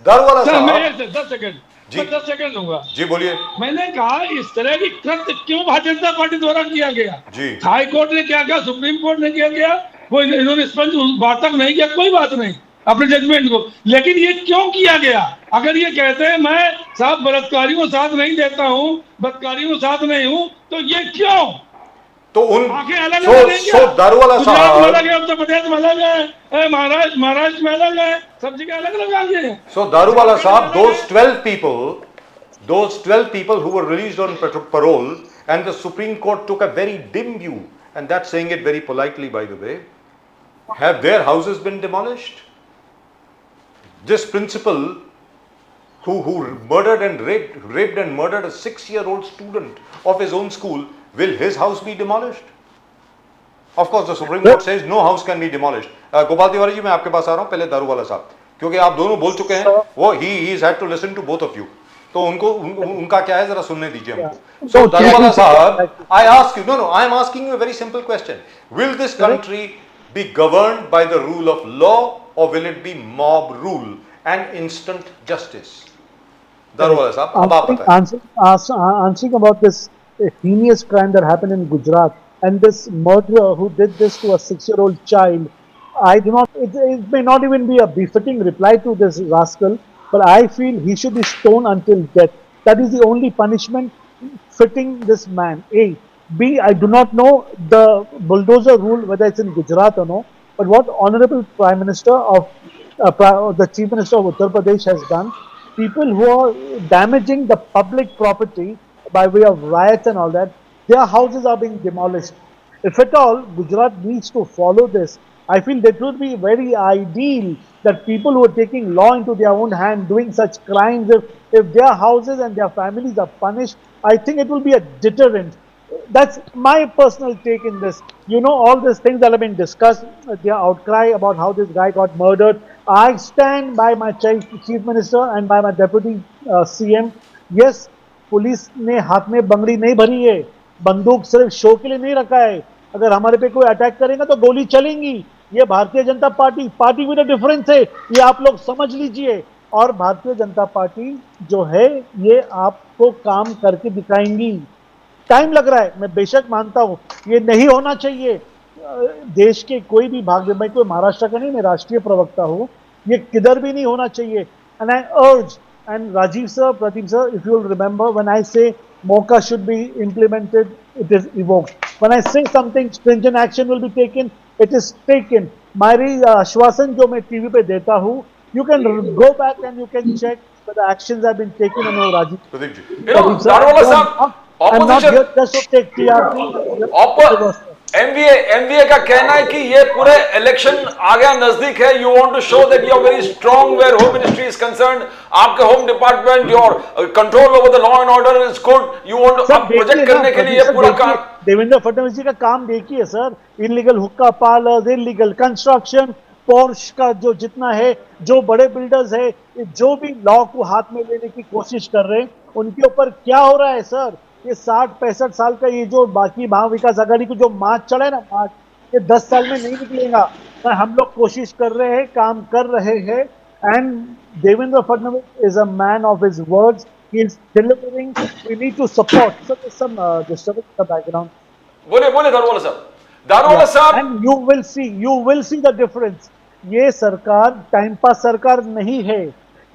Daruwalla sir साहब, मैं 10 सेकंड जी। मैं 10 सेकंड दूंगा। जी बोलिए। मैंने कहा इस तरह की कृत्य क्यों भारतीय जनता पार्टी द्वारा किया गया? जी। हाई कोर्ट ने क्या किया, सुप्रीम कोर्ट ने क्या किया, कोई इन्होंने स्पंज बात तक नहीं किया, कोई बात नहीं अपने जजमेंट को। लेकिन ये क्यों किया गया? अगर ये कहते हैं मैं साहब बलात्कारियों को साथ नहीं देता हूँ, बलात्कारियों को साथ नहीं हूँ, तो ये क्यों? तो उन आंखें अलग सो अलग हैं क्या? दारूवाला गुजरात में साहब, अलग है, उत्तर प्रदेश में अलग है, महाराष्ट्र में अलग है, सब जगह अलग अलग आगे हैं। so दारूवाला साहब, those 12 people who were released on parole, and the Supreme Court took a very dim view, and that's saying it very politely, by the way. Have their houses been demolished? This principal who murdered and raped and murdered a 6-year-old student of his own school, will his house be demolished? Of course, the Supreme Court says no house can be demolished. Gopal Tiwari ji, मैं आपके पास आ रहा हूँ, पहले दारूवाला साहब, क्योंकि आप दोनों बोल चुके हैं, वो he's had to listen to both of you. तो उनका क्या है, जरा सुनने दीजिए हमको। So दारूवाला साहब, I ask you, no, I am asking you a very simple question. Will this country be governed by the rule of law, or will it be mob rule and instant justice? Daruwalla साहब, अब आप बताएं। Answering about this heinous crime that happened in Gujarat and this murderer who did this to a 6-year-old child, I do not, it may not even be a befitting reply to this rascal, but I feel he should be stoned until death. That is the only punishment fitting this man. A. B. I do not know the bulldozer rule, whether it's in Gujarat or no, but what Honorable Prime Minister of the Chief Minister of Uttar Pradesh has done, people who are damaging the public property by way of riots and all that, their houses are being demolished. If at all Gujarat needs to follow this, I feel that would be very ideal that people who are taking law into their own hand, doing such crimes, if their houses and their families are punished, I think it will be a deterrent. That's my personal take in this. You know, all these things that have been discussed, the outcry about how this guy got murdered. I stand by my Chief Minister and by my Deputy CM. Yes, police ने हाथ में बंगड़ी नहीं भरी है, बंदूक सिर्फ show के लिए नहीं रखा है। अगर हमारे पे कोई अटैक करेगा तो गोली चलेंगी। ये Bharatiya Janata party with a difference है, ये आप लोग समझ लीजिए। और भारतीय जनता पार्टी जो है ये आपको काम करके दिखाएंगी। टाइम लग रहा है, मैं बेशक मानता हूँ, ये नहीं होना चाहिए। देश के कोई भी भाग में, मैं कोई महाराष्ट्र का नहीं, मैं राष्ट्रीय प्रवक्ता हूँ, ये किधर भी नहीं होना चाहिए। एंड आई अर्ज, and Rajiv sir, Pradeep sir, if you will remember, when I say MOCA should be implemented, it is evoked. When I say something, stringent action will be taken, it is taken. मेरी आश्वासन जो मैं TV पे देता हूँ, you can go back and you can check that the actions have been taken on Rajiv. Pradeep ji, Daruwalla साहब, I'm not here just to take TRP. MVA का कहना है कि ये पूरे इलेक्शन आ गया नजदीक है, you want to show that you are very strong where home ministry is concerned, आपके home department, your control over the law and order is good, you want to project करने के लिए पूरा काम। देवेंद्र फडणवीस जी का काम देखिए सर, इलीगल हुक्का पार्लर्स, इलीगल कंस्ट्रक्शन, पोर्श का जो जितना है, जो बड़े बिल्डर्स है, जो भी लॉ को हाथ में लेने की कोशिश कर रहे हैं, उनके ऊपर क्या हो रहा है सर? ये 60-65 साल का ये जो बाकी महाविकास आघाड़ी को जो मार्च चढ़ा है ना, मार्च, ये 10 साल में नहीं निकलेगा। हम लोग कोशिश कर रहे हैं, काम कर रहे हैं, and Devendra Fadnavis is a man of his words, he is delivering, we need to support. Sir some disturbance in the background. बोले दारूवाला साहब, दारूवाला साहब, and you will see the difference. ये सरकार टाइम पास सरकार नहीं है।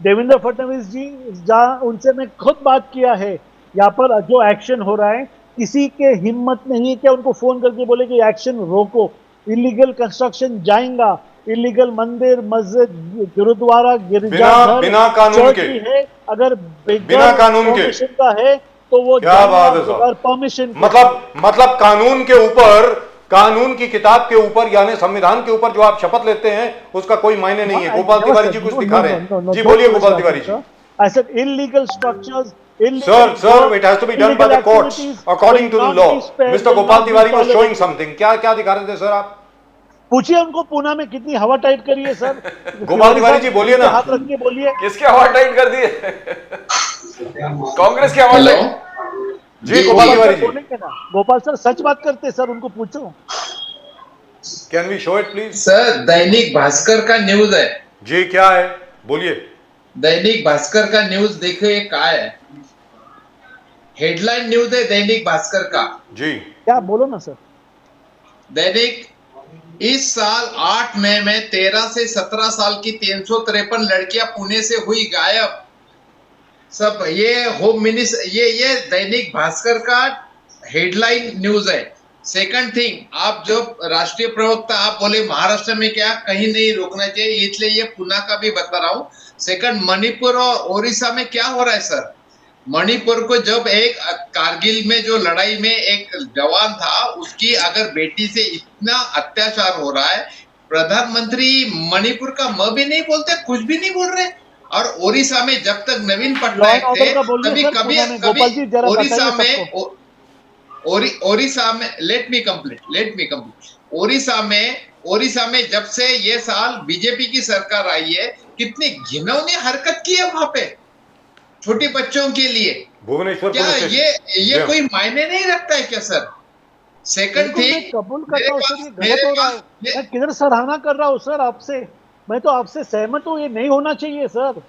देवेंद्र फडणवीस जी, जहाँ उनसे मैं खुद बात किया है, यहाँ पर जो एक्शन हो रहा है, किसी के हिम्मत नहीं है क्या उनको फोन करके बोले कि एक्शन रोको, इलीगल कंस्ट्रक्शन जाएगा, इलीगल मंदिर, मस्जिद, गुरुद्वारा, गिरजाघर, बिना कानून के है, अगर बिना कानून के का है तो वो क्या बात है साहब, परमिशन, मतलब कानून के ऊपर, कानून की किताब के ऊपर, यानी संविधान के ऊपर जो आप शपथ लेते हैं उसका कोई मायने नहीं है। गोपाल तिवारी जी कुछ दिखा रहे हैं, जी बोलिए Gopal Tiwari ji. I said illegal structures. Sir, it has to be done by the courts according to the law. Mr. Gopal Tiwari was showing something. क्या दिखा रहे थे सर आप? पूछिए उनको पूना में कितनी हवा टाइट करी है सर। गोपाल तिवारी जी बोलिए ना। हाथ रख के बोलिए। किसके हवा टाइट कर दिए? कांग्रेस की हवा हेलो टाइट। जी गोपाल तिवारी जी, बोलेंगे ना, गोपाल सर सच बात करते हैं सर, उनको पूछो। Can we show it please? Sir, Dainik Bhaskar का न्यूज है। जी क्या है, बोलिए। दैनिक भास्कर का न्यूज देखो, ये क्या है, हेडलाइन न्यूज है दैनिक भास्कर का। जी क्या बोलो ना सर। दैनिक, इस साल 8 मई में 13 से 17 साल की 353 लड़कियां पुणे से हुई गायब। सब ये होम मिनिस्टर, ये दैनिक भास्कर का हेडलाइन न्यूज है। सेकंड थिंग, आप जो राष्ट्रीय प्रवक्ता आप बोले महाराष्ट्र में क्या कहीं नहीं रोकना चाहिए, इसलिए ये पुणे का भी बता रहा हूं। सेकंड, मणिपुर और ओडिशा में क्या हो रहा है सर? मणिपुर को जब एक कारगिल में जो लड़ाई में एक जवान था, उसकी अगर बेटी से इतना अत्याचार हो रहा है, प्रधानमंत्री मणिपुर का म भी नहीं बोलते, कुछ भी नहीं बोल रहे। और ओडिशा में जब तक नवीन पटनायक लॉ एंड थे, ऑर्डर का बोलिए कभी सर, कभी पुणे में। गोपाल जी, जरा ओडिशा बताइए में सबको। ओडिशा में, लेट मी कंप्लीट। ओडिशा में जब से ये साल बीजेपी की सरकार आई है, कितनी घिनौनी हरकत की है वहां पे छोटे बच्चों के लिए। भुवनेश्वर क्या पुलिस स्टेशन। ये कोई मायने नहीं रखता है क्या सर? सेकंड बिल्कुल, थिंग, मैं कबूल करता हूँ सर, ये गलत हो रहा है। मैं किधर सराहना कर रहा हूँ सर आपसे, मैं तो आपसे सहमत हूँ, ये नहीं होना चाहिए सर।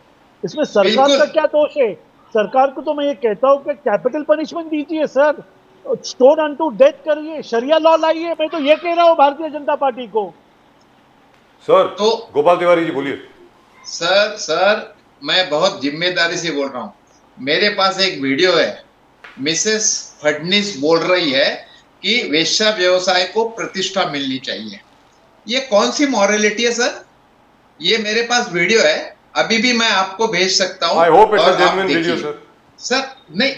इसमें सरकार बिल्कुल। का क्या दोष है? सरकार को तो मैं ये कहता हूँ कि कैपिटल पनिशमेंट दीजिए सर, स्टोन अनटू डेथ करिए, शरिया लॉ लाइए। मैं तो ये कह रहा हूँ भारतीय जनता पार्टी को। सर तो गोपाल तिवारी जी बोलिए। सर मैं बहुत जिम्मेदारी से बोल रहा हूँ। मेरे पास एक वीडियो है, मिसेस फडनीस बोल रही है कि वेश्या व्यवसाय को प्रतिष्ठा मिलनी चाहिए। ये कौन सी मॉरलिटी है सर? ये मेरे पास वीडियो है, अभी भी मैं आपको भेज सकता हूँ। आई होप इट्स और अ आप जेन्युइन देखिए। Video sir. सर नहीं,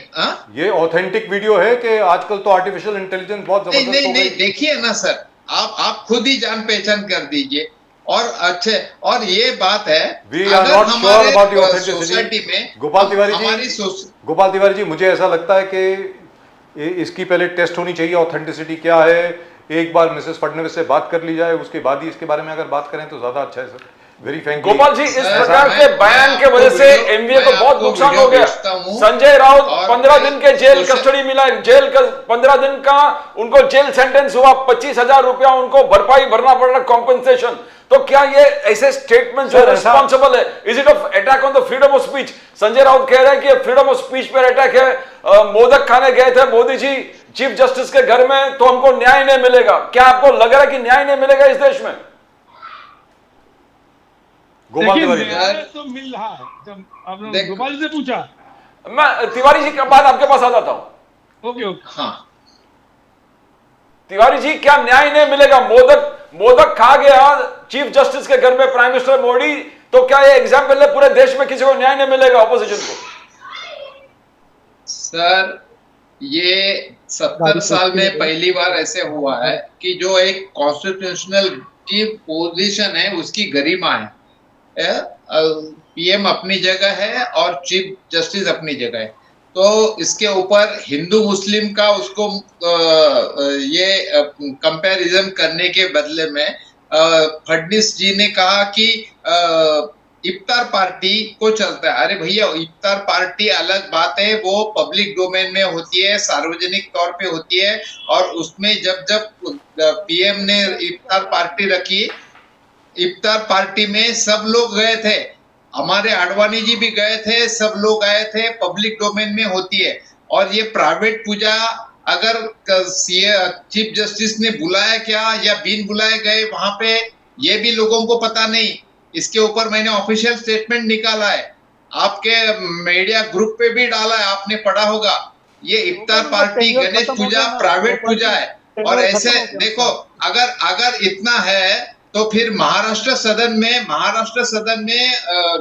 ये ऑथेंटिक वीडियो है कि आजकल तो आर्टिफिशियल इंटेलिजेंस बहुत नहीं जबरदस्त नहीं हो नहीं, गई। देखिए ना सर, आप खुद ही जान पहचान कर दीजिए। और अच्छे, और ये बात है, We are not sure about the authenticity. Society में गोपाल तिवारी हमारी जी, गोपाल तिवारी जी, मुझे ऐसा लगता है कि इसकी पहले टेस्ट होनी चाहिए, ऑथेंटिसिटी क्या है। एक बार मिसेस फडणवीस से बात कर ली जाए, उसके बाद ही इसके बारे में अगर बात करें तो ज्यादा अच्छा है sir. Very frankly. Gopal ji, इस सर, प्रकार के बयान के वजह से एमवीए को बहुत नुकसान हो गया। संजय राउत 15 दिन के जेल कस्टडी मिला, जेल का 15 दिन का उनको जेल सेंटेंस हुआ, 25,000 रुपया उनको भरपाई भरना पड़ रहा, कॉम्पेंसेशन। तो क्या ये ऐसे स्टेटमेंट जो रिस्पॉन्सिबल है? Is it of attack on the freedom of speech? Sanjay Raut कह रहे हैं कि फ्रीडम ऑफ स्पीच पर अटैक है। मोदक खाने गए थे मोदी जी चीफ जस्टिस के घर में, तो हमको न्याय नहीं मिलेगा। क्या आपको लग रहा है कि न्याय नहीं मिलेगा इस देश में? गोपाल तिवारी न्याय तो मिल रहा है। जब आपने गोपाल जी से पूछा, मैं तिवारी जी के बाद आपके पास आ जाता हूं। Okay okay. हाँ, तिवारी जी, क्या न्याय नहीं मिलेगा? मोदक खा गया चीफ जस्टिस के घर में प्राइम मिनिस्टर मोदी, तो क्या ये एग्जाम्पल है पूरे देश में किसी को न्याय नहीं मिलेगा ऑपोजिशन को? सर ये 70 साल में पहली बार ऐसे हुआ है कि जो एक कॉन्स्टिट्यूशनल की पोजीशन है उसकी गरिमा है। पीएम अपनी जगह है और चीफ जस्टिस अपनी जगह है, तो इसके ऊपर हिंदू मुस्लिम का उसको ये कंपैरिजन करने के बदले में फडणवीस जी ने कहा कि इफ्तार पार्टी को चलता है। अरे भैया, इफ्तार पार्टी अलग बात है, वो पब्लिक डोमेन में होती है, सार्वजनिक तौर पे होती है। और उसमें जब पीएम ने इफ्तार पार्टी रखी, इफ्तार पार्टी में सब लोग गए थे, हमारे आडवाणी जी भी गए थे, सब लोग आए थे, पब्लिक डोमेन में होती है। और ये प्राइवेट पूजा अगर चीफ जस्टिस ने बुलाया क्या या बिन बुलाए गए वहां पे, ये भी लोगों को पता नहीं। इसके ऊपर मैंने ऑफिशियल स्टेटमेंट निकाला है, आपके मीडिया ग्रुप पे भी डाला है, आपने पढ़ा होगा। ये इफ्तार पार्टी गणेश पूजा प्राइवेट पूजा है। और ऐसे देखो, अगर इतना है तो फिर महाराष्ट्र सदन में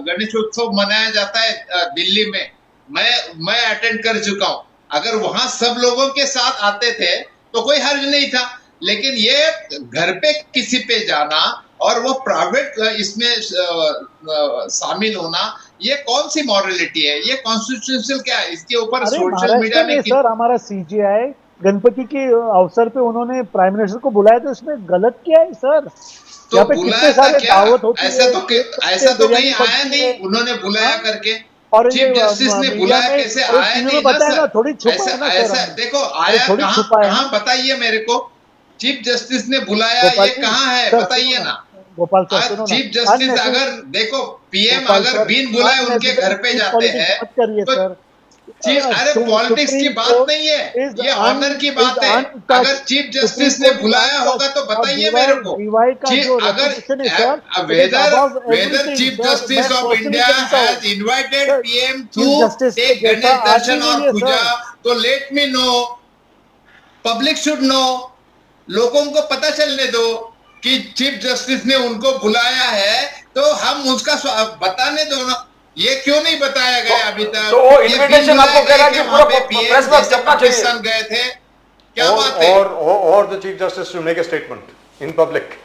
गणेशोत्सव मनाया जाता है दिल्ली में। मैं अटेंड कर चुका हूं। अगर वहां सब लोगों के साथ आते थे तो कोई हर्ज नहीं था, लेकिन ये घर पे किसी पे जाना और वो प्राइवेट इसमें शामिल होना, ये कौन सी मॉरलिटी है? ये कॉन्स्टिट्यूशनल क्या है? इसके ऊपर सोशल मीडिया में सर हमारा सीजीआई गणपति के अवसर पे उन्होंने प्राइम मिनिस्टर को बुलाया, तो इसमें गलत क्या है सर? तो यहाँ पे बुलाया कितने था सारे क्या? दावत होती ऐसा है, तो कितने ऐसा तो बिरयानी कहीं आया बनती नहीं, है। उन्होंने बुलाया हाँ? करके। और चीफ ये जस्टिस ने मीडिया बुलाया में कैसे? अरे आया टीवी नहीं में ना बताया ना, सर। थोड़ी छुपा ऐसा है ना सर ऐसा हमने। देखो, अरे आया थोड़ी कहाँ छुपा है कहाँ ना बताइए मेरे को। चीफ जस्टिस ने बुलाया, गोपाल ये जी। कहाँ है सर बताइए सुनो ना। ना, गोपाल सर आज सुनो ना, चीफ जस्टिस अगर अननेसेसरी देखो, पीएम गोपाल अगर सर बिन बुलाए उनके घर पे अननेसेसरी जाते पॉलिटिक्स हैं मत करिए तो सर। चीफ, अरे पॉलिटिक्स की सुप्रीम बात कोर्ट नहीं है, इज ये अन ऑनर की इज बात है। अगर अनटच्ड। चीफ सुप्रीम जस्टिस ने कोर्ट इज बुलाया होगा तो अनटच्ड। और बताइए मेरे को। डीवाई का जो अगर रेपुटेशन है sir, it is whether above whether everything chief sir. मैं जस्टिस ऑफ पर्सनली इंडिया जानता हूँ has invited sir, PM chief to justice के टेक जैसा गणेश आदमी दर्शन और नहीं है पूजा, सर। तो let me know, public should know, लोगों को पता चलने दो कि चीफ जस्टिस ने उनको बुलाया है, तो हम उसका बताने दो ना। ये क्यों नहीं बताया गया अभी तक? तो वो ये invitation बिन आपको कह रहा है बुलाए कि वहां पूरा पे पीएम press में जैसे छपना चाहिए। पाकिस्तान गए थे, क्या बात है? or the chief justice to make a statement in public,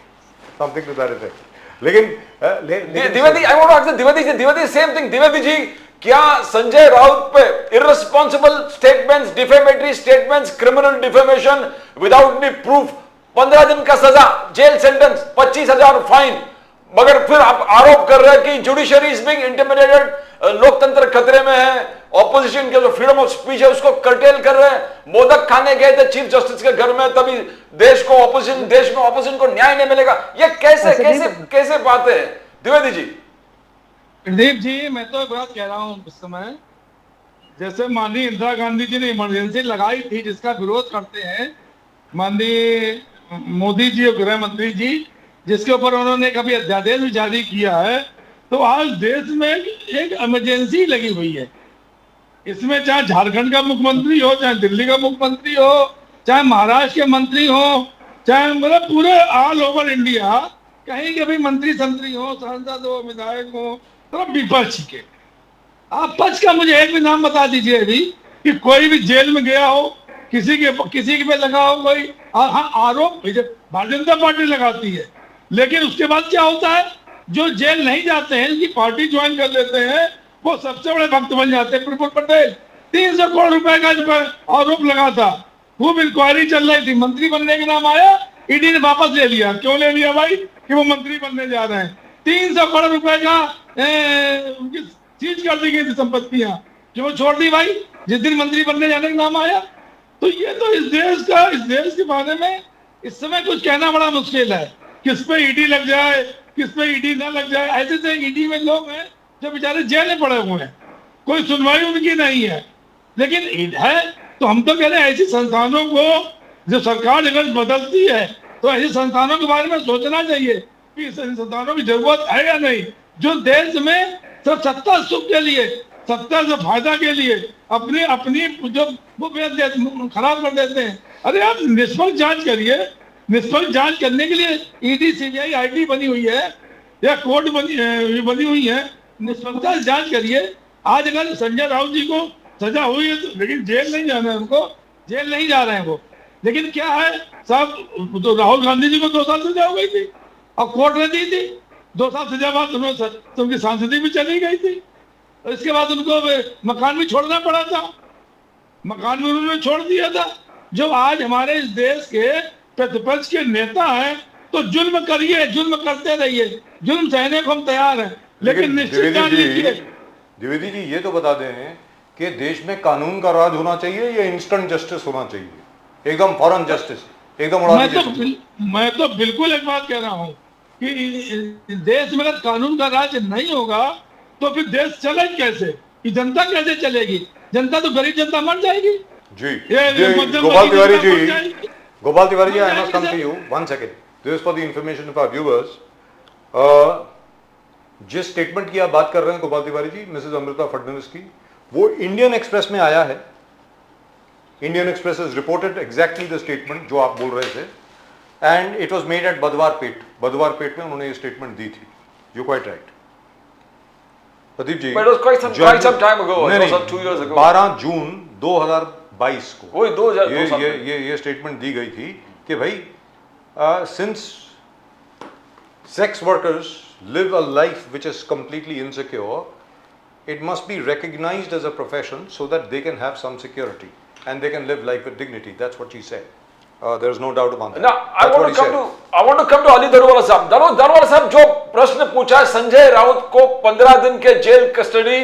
something to that effect. लेकिन Dwivedi, I want to ask Dwivedi same thing. Dwivedi ji, क्या संजय राउत पे irresponsible statements, defamatory statements, criminal defamation without any proof, 15 दिन का सजा, जेल सेंटेंस, 25,000 फाइन, मगर फिर आप आरोप कर रहे हैं कि जुडिशरी इज बीइंग इंटिमिडेटेड, लोकतंत्र खतरे में है, ऑपोजिशन के जो फ्रीडम ऑफ स्पीच है उसको कर्टेल कर रहे हैं। मोदक खाने गए थे चीफ जस्टिस के घर में, तभी देश में ऑपोजिशन को न्याय नहीं मिलेगा। ये कैसे बात है द्विवेदी जी? प्रदीप जी, मैं तो एक बात कह रहा हूँ, उस समय जैसे माननीय इंदिरा गांधी जी ने इमरजेंसी लगाई थी, जिसका विरोध करते हैं माननीय मोदी जी और गृह मंत्री जी, जिसके ऊपर उन्होंने कभी अध्यादेश भी जारी किया है, तो आज देश में एक इमरजेंसी लगी हुई है। इसमें चाहे झारखंड का मुख्यमंत्री हो, चाहे दिल्ली का मुख्यमंत्री हो, चाहे महाराष्ट्र के मंत्री हो, चाहे मतलब पूरे ऑल ओवर इंडिया कहीं के भी मंत्री संतरी हो, सांसद हो, विधायक हो, तो विपक्ष के। आप पक्ष का मुझे एक भी नाम बता दीजिए अभी कि कोई भी जेल में गया हो, किसी के पे लगा हो कोई। हाँ, आरोप भारतीय जनता पार्टी लगाती है, लेकिन उसके बाद क्या होता है? जो जेल नहीं जाते हैं, जिनकी पार्टी ज्वाइन कर लेते हैं, वो सबसे बड़े भक्त बन जाते हैं। प्रफुल्ल पटेल 300 करोड़ रुपए का जो आरोप लगा था, खूब इंक्वायरी चल रही थी, मंत्री बनने के नाम आया, ईडी ने वापस ले लिया। क्यों ले लिया भाई? कि वो मंत्री बनने जा रहे हैं। 300 करोड़ रुपए का उनकी सीज कर दी गई थी संपत्तियां, क्यों छोड़ दी भाई? जिस दिन मंत्री बनने जाने का नाम आया। तो ये तो इस देश के बारे में इस समय कुछ कहना बड़ा मुश्किल है। किस पे ईडी लग जाए, किस पे ईडी ना लग जाए। ऐसे ईडी में लोग हैं जो बेचारे जेल में पड़े हुए हैं, कोई सुनवाई उनकी नहीं है। लेकिन है तो हम तो कह रहे हैं ऐसी संस्थानों को, जो सरकार अगर बदलती है तो ऐसे संस्थानों के बारे में सोचना चाहिए कि इस संस्थानों की जरूरत है या नहीं, जो देश में सिर्फ सत्ता सुख के लिए, सत्ता से फायदा के लिए अपनी जो वो खराब कर देते हैं। अरे आप निष्पक्ष जांच करिए। निष्पक्ष जांच करने के लिए ईडी, सीबीआई, आईटी बनी हुई है या कोर्ट बनी हुई है। निष्पक्षता से जांच करिए। आज अगर संजय राउत जी को सजा हुई है तो, लेकिन जेल नहीं जाना है उनको, जेल नहीं जा रहे हैं वो। लेकिन क्या है साहब, तो राहुल गांधी जी को 2 साल सजा हो गई थी और कोर्ट ने दी थी। 2 साल सजा बाद तो उनकी सांसदी भी चली गई थी, और इसके बाद उनको मकान भी छोड़ना पड़ा था। मकान भी उन्होंने छोड़ दिया था। जो आज हमारे इस देश के प्रतिपक्ष के नेता हैं, तो जुल्म करिए, जुल्म करते रहिए, जुल्म सहने को हम तैयार हैं, लेकिन निश्चित जान लीजिए। द्विवेदी जी, ये तो बता दें कि देश में कानून का राज होना चाहिए या इंस्टेंट जस्टिस होना चाहिए? एकदम फौरन जस्टिस, एकदम मैं तो बिल्कुल एक बात कह रहा हूँ कि देश में अगर कानून का राज नहीं होगा तो फिर देश चले कैसे? कि जनता कैसे चलेगी? जनता तो गरीब जनता मर जाएगी जी। Gopal Tiwari ji, I must come to you 1 second. This is for the information of our viewers. जिस स्टेटमेंट की आप बात कर रहे हैं गोपाल तिवारी जी, मिसेस अमृता फडणवीस की, वो इंडियन एक्सप्रेस में आया है। Indian express has reported exactly the statement जो आप बोल रहे थे, and it was made at बदवारपेट। बदवारपेट में उन्होंने ये स्टेटमेंट दी थी। You're quite right. Pradeep ji, But it was quite some time ago. It was 2 years ago. 12 जून 2022 को वही 2002 ये स्टेटमेंट दी गई थी कि भाई since sex workers live a life which is completely insecure, it must be recognized as a profession so that they can have some security. and they can live life with dignity. That's what she said. There is no doubt about that. Now, I That's want what to he come said. to I want to come to Ali Daruwalla साहब. दारूवाला साहब जो प्रश्न पूछा संजय राउत को 15 दिन के jail custody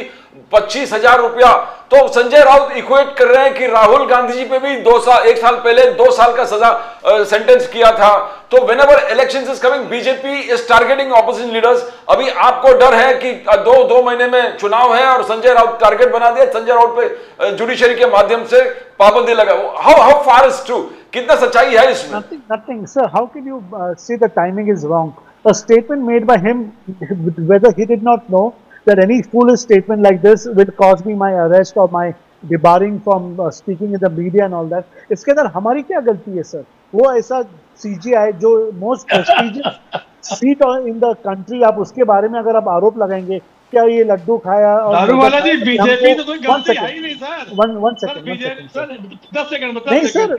25,000 रुपया, तो संजय राउत इक्वेट कर रहे हैं कि राहुल गांधी जी पे भी 1 साल पहले 2 साल का सजा सेंटेंस किया था. तो whenever elections is coming, BJP is targeting opposition leaders. अभी आपको डर है कि 2 महीने में चुनाव है और संजय राउत टारगेट बना दिया, संजय राउत पे जुडिशरी के माध्यम से पाबंदी लगा. How far is true? कितना सच्चाई है इसमें? Nothing, sir. How can you say the timing is wrong? A statement made by him, whether he did not know that any foolish statement like this will cause me my arrest or my debarring from speaking in the media and all that. इसके अंदर हमारी क्या गलती है sir? वो ऐसा CGI जो most prestigious seat in the country, आप उसके बारे में अगर आप आरोप लगाएंगे क्या ये लड्डू खाया और दारूवाला जी, बीजेपी तो कोई गलती है ही नहीं sir. One sir second BJP sir 10 second नहीं सर,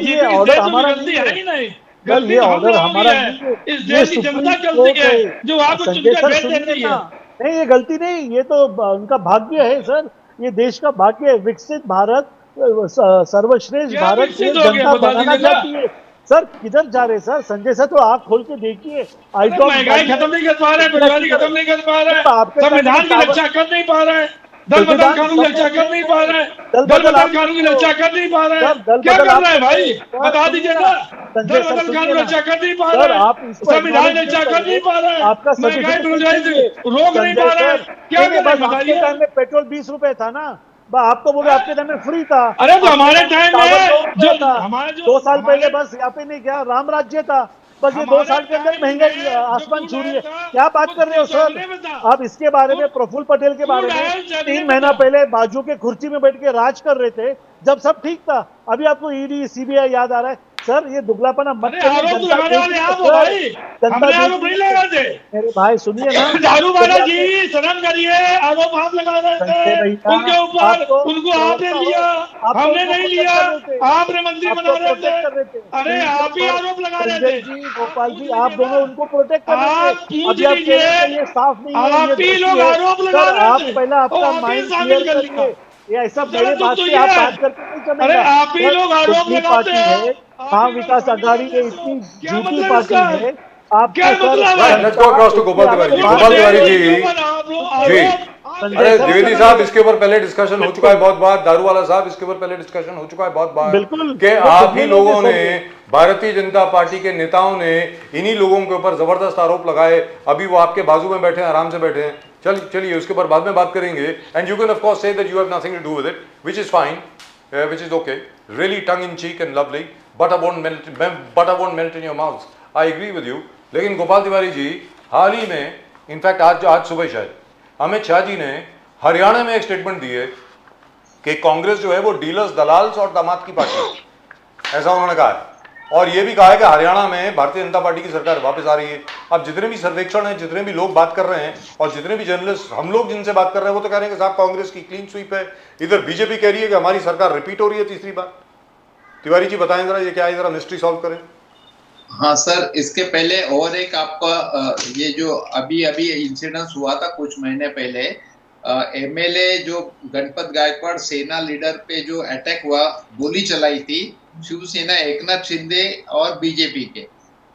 ये ऑर्डर हमारा गलती है ही नहीं. सर गलती ये तो हम ऑर्डर लोगों हमारा की है. नहीं है. इस देश की जनता गलती है जो आपको संजय चुनकर सर भेज सुनिए देती है. ना, नहीं ये गलती नहीं, ये तो उनका भाग्य है सर, ये देश का भाग्य है. विकसित भारत, सर्वश्रेष्ठ क्या भारत विकसित ये हो गया, जनता बता बनाना दीजिए ना. चाहती है. सर किधर जा रहे सर? संजय सर तो आँख खोल के देखिए. महंगाई खत्म नहीं कर पा रहे, बेरोजगारी खत्म नहीं कर पा रहे, आपके संविधान की रक्षा कर नहीं पा रहे, दल बदल कानून की रक्षा कर नहीं पा रहे, दल बदल कानून की रक्षा कर नहीं पा रहे. क्या कर रहे हैं भाई, बता दीजिए ना. दल बदल कानून की रक्षा कर नहीं पा रहे, संविधान की रक्षा कर नहीं पा रहे, महंगाई बेरोजगारी से रोक नहीं पा रहे. क्या कर रहे हैं बताइए. टाइम में पेट्रोल 20 रुपए था ना, आप तो बोले आपके टाइम में फ्री था. अरे तो हमारे टाइम में जो था हमारे जो 2 साल पहले हमारे- बस यहाँ पे नहीं क्या राम राज्य था, बस ये 2 हमारे साल के अंदर टाइम महंगाई में जो आसमान क्रूड छू रही है. ऑयल था, क्या बात कर रहे हो चलने में सर? था. आप इसके बारे में, प्रफुल्ल पटेल के बारे क्रूड में ऑयल चलने 3 में महीना था. पहले बाजू के कुर्सी में बैठ के राज कर रहे थे जब सब ठीक था. अभी आपको ईडी सीबीआई याद आ रहा है. सर ये दुगलापना मत अरे करिए. आरोप तो जनता लगाने वाले देखती आप है, हो भाई, जनता हमने आरोप देखती नहीं है. लगाते. मेरे भाई सुनिए ना, दारूवाला जी शर्म करिए, आरोप आप लगा रहे संजय थे भैया, उनके ऊपर, आपको उनको आपने प्रवक्ता लिया, हो, आप हमने उनको नहीं protect लिया. कर रहे थे. आपने मंत्री आपको बना रहे protect कर रहे थे. थे. अरे आप ही आरोप लगा रहे संजय थे. जी, गोपाल जी, आप दोनों उनको प्रोटेक्ट कर रहे आप थे. पूछ अभी आप कह रहे हैं लीजिए, कि ये साफ नहीं है, आप ये ही दोषी लोग है. आरोप लगा सर, रहे आप थे. पहले आपका और आप ही माइंड शामिल क्लियर कर करिए. लिया. ये ऐसा जरा बड़े तो बात से सुनिए. आप बात करके नहीं चलेगा. अरे आप ही सर, लोग आरोप झूठी लगाते पार्टी हो. है, आप हाँ ही लोग विकास शामिल अघाड़ी करते ये हो. इतनी क्या झूठी मतलब पार्टी इसका? है. आप क्या मतलब है? Let's go across to Gopal Tiwari ji. Gopal Tiwari जी, जी, अरे द्विवेदी साहब, इसके ऊपर पहले डिस्कशन हो चुका है बहुत बार. दारूवाला साहब, इसके ऊपर पहले डिस्कशन हो चुका है बहुत बार बिल्कुल. कि आप ही लोगों ने, भारतीय जनता पार्टी के नेताओं ने इन्हीं लोगों के ऊपर जबरदस्त आरोप लगाए. अभी वो आपके बाजू में बैठे हैं, आराम से बैठे हैं. चलिए उसके ऊपर बाद में बात करेंगे. And you can of course say that you have nothing to do with it, which is fine, which is okay, really tongue in cheek and lovely, butter won't melt in your mouth. I agree with you. लेकिन गोपाल तिवारी जी, हाल ही में, in fact आज सुबह शायद अमित शाह जी ने हरियाणा में एक statement दी है कि कांग्रेस जो है वो डीलर्स, दलाल्स और दामाद की पार्टी है, ऐसा उन्होंने कहा है. और ये भी कहा है कि हरियाणा में भारतीय जनता पार्टी की सरकार वापस आ रही है. अब जितने भी सर्वेक्षण हैं, जितने भी लोग बात कर रहे हैं और जितने भी जर्नलिस्ट हम लोग जिनसे बात कर रहे हैं, वो तो कह रहे हैं कि साहब कांग्रेस की क्लीन स्वीप है. इधर बीजेपी कह रही है कि हमारी सरकार रिपीट हो रही है तीसरी बार. तिवारी जी बताएं जरा, ये क्या है, जरा मिस्ट्री सॉल्व करें. हाँ सर, इसके पहले और एक आपका ये जो अभी इंसिडेंस हुआ था कुछ महीने पहले, एमएलए जो गणपत गायकवाड़ सेना लीडर पे जो अटैक हुआ, गोली चलाई थी शिवसेना, एकनाथ शिंदे और बीजेपी के,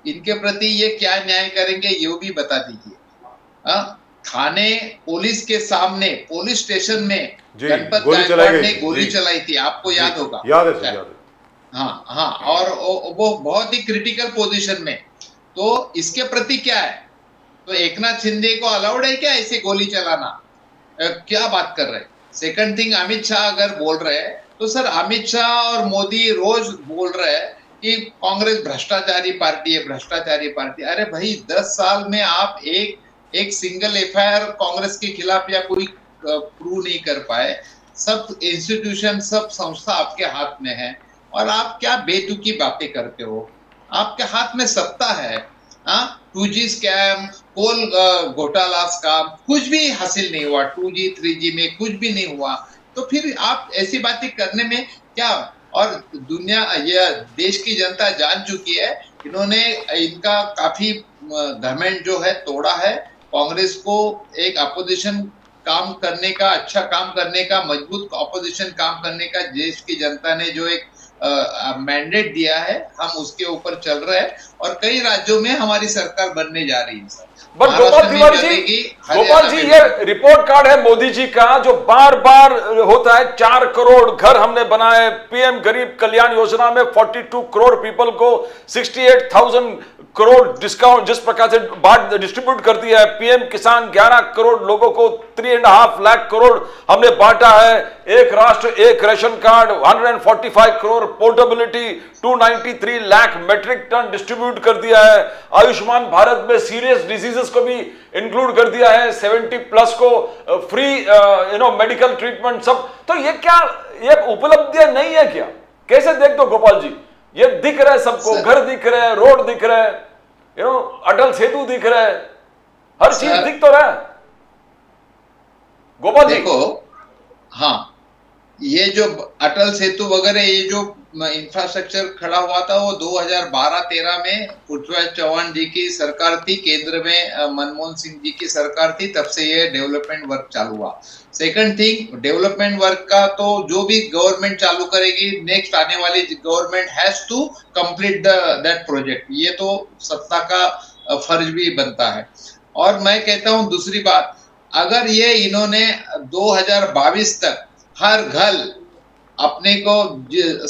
इनके प्रति ये क्या न्याय करेंगे ये भी बता दीजिए. थाने पुलिस के सामने, पुलिस स्टेशन में गणपत गायकवाड़ ने गोली चलाई थी, आपको याद होगा. याद है सर, याद है. हाँ, और वो बहुत ही क्रिटिकल पोजीशन में. तो इसके प्रति क्या है, तो एकनाथ शिंदे को अलाउड है क्या ऐसे गोली चलाना? क्या बात कर रहे हैं. सेकंड थिंग, अमित शाह अगर बोल रहे हैं तो सर अमित शाह और मोदी रोज बोल रहे हैं कि कांग्रेस भ्रष्टाचारी पार्टी है, भ्रष्टाचारी पार्टी. अरे भाई 10 साल में आप एक सिंगल एफआईआर कांग्रेस के खिलाफ या कोई प्रूव नहीं कर पाए. सब इंस्टीट्यूशन, सब संस्था आपके हाथ में है और आप क्या बेतुकी बातें करते हो. आपके हाथ में सत्ता है. 2G स्कैम, कोल घोटाला स्कैम, कुछ भी हासिल नहीं हुआ. 2G 3G में कुछ भी नहीं हुआ, तो फिर आप ऐसी बातें करने में क्या. और दुनिया, ये देश की जनता जान चुकी है, इन्होंने इनका काफी घमंड जो है तोड़ा है. कांग्रेस को एक अपोजिशन काम करने का, अच्छा काम करने का, मजबूत ऑपोजिशन काम करने का देश की जनता ने जो एक मैंडेट दिया है, हम उसके ऊपर चल रहे हैं और कई राज्यों में हमारी सरकार बनने जा रही है सर। बट गोपाल तिवारी जी, गोपाल जी, ये रिपोर्ट कार्ड है मोदी जी का जो बार बार होता है, 4 करोड़ घर हमने बनाए, पीएम गरीब कल्याण योजना में 42 करोड़ पीपल को 68,000 करोड़ डिस्काउंट जिस प्रकार से बांट डिस्ट्रीब्यूट कर दिया है, पीएम किसान 11 करोड़ लोगों को 3.5 लाख करोड़ हमने बांटा है, एक राष्ट्र एक ration card, 145 crore portability, 293 lakh metric tonne distribute कर दिया है, आयुष्मान भारत में सीरियस डिजीजेस को भी इंक्लूड कर दिया है, 70 प्लस को फ्री मेडिकल ट्रीटमेंट सब। तो ये क्या, ये उपलब्धियां नहीं है क्या? कैसे देख दो गोपाल जी, ये दिख रहा है सबको, घर दिख रहे हैं, रोड दिख रहे हैं, अटल सेतु दिख रहा है, हर चीज दिख तो रहा है गोपाल जी। देखो, हाँ, ये जो अटल सेतु वगैरह ये जो इंफ्रास्ट्रक्चर खड़ा हुआ था वो 2012-13 में पृथ्वीराज चौहान जी की सरकार थी, केंद्र में मनमोहन सिंह जी की सरकार थी, तब से ये डेवलपमेंट वर्क चालू हुआ। सेकंड थिंग, डेवलपमेंट वर्क का तो जो भी गवर्नमेंट चालू करेगी, नेक्स्ट आने वाली government has to complete that project, ये तो सत्ता का फर्ज भी बनता है। और मैं कहता हूं दूसरी बात, अगर ये इन्होंने 2022 तक हर घर अपने को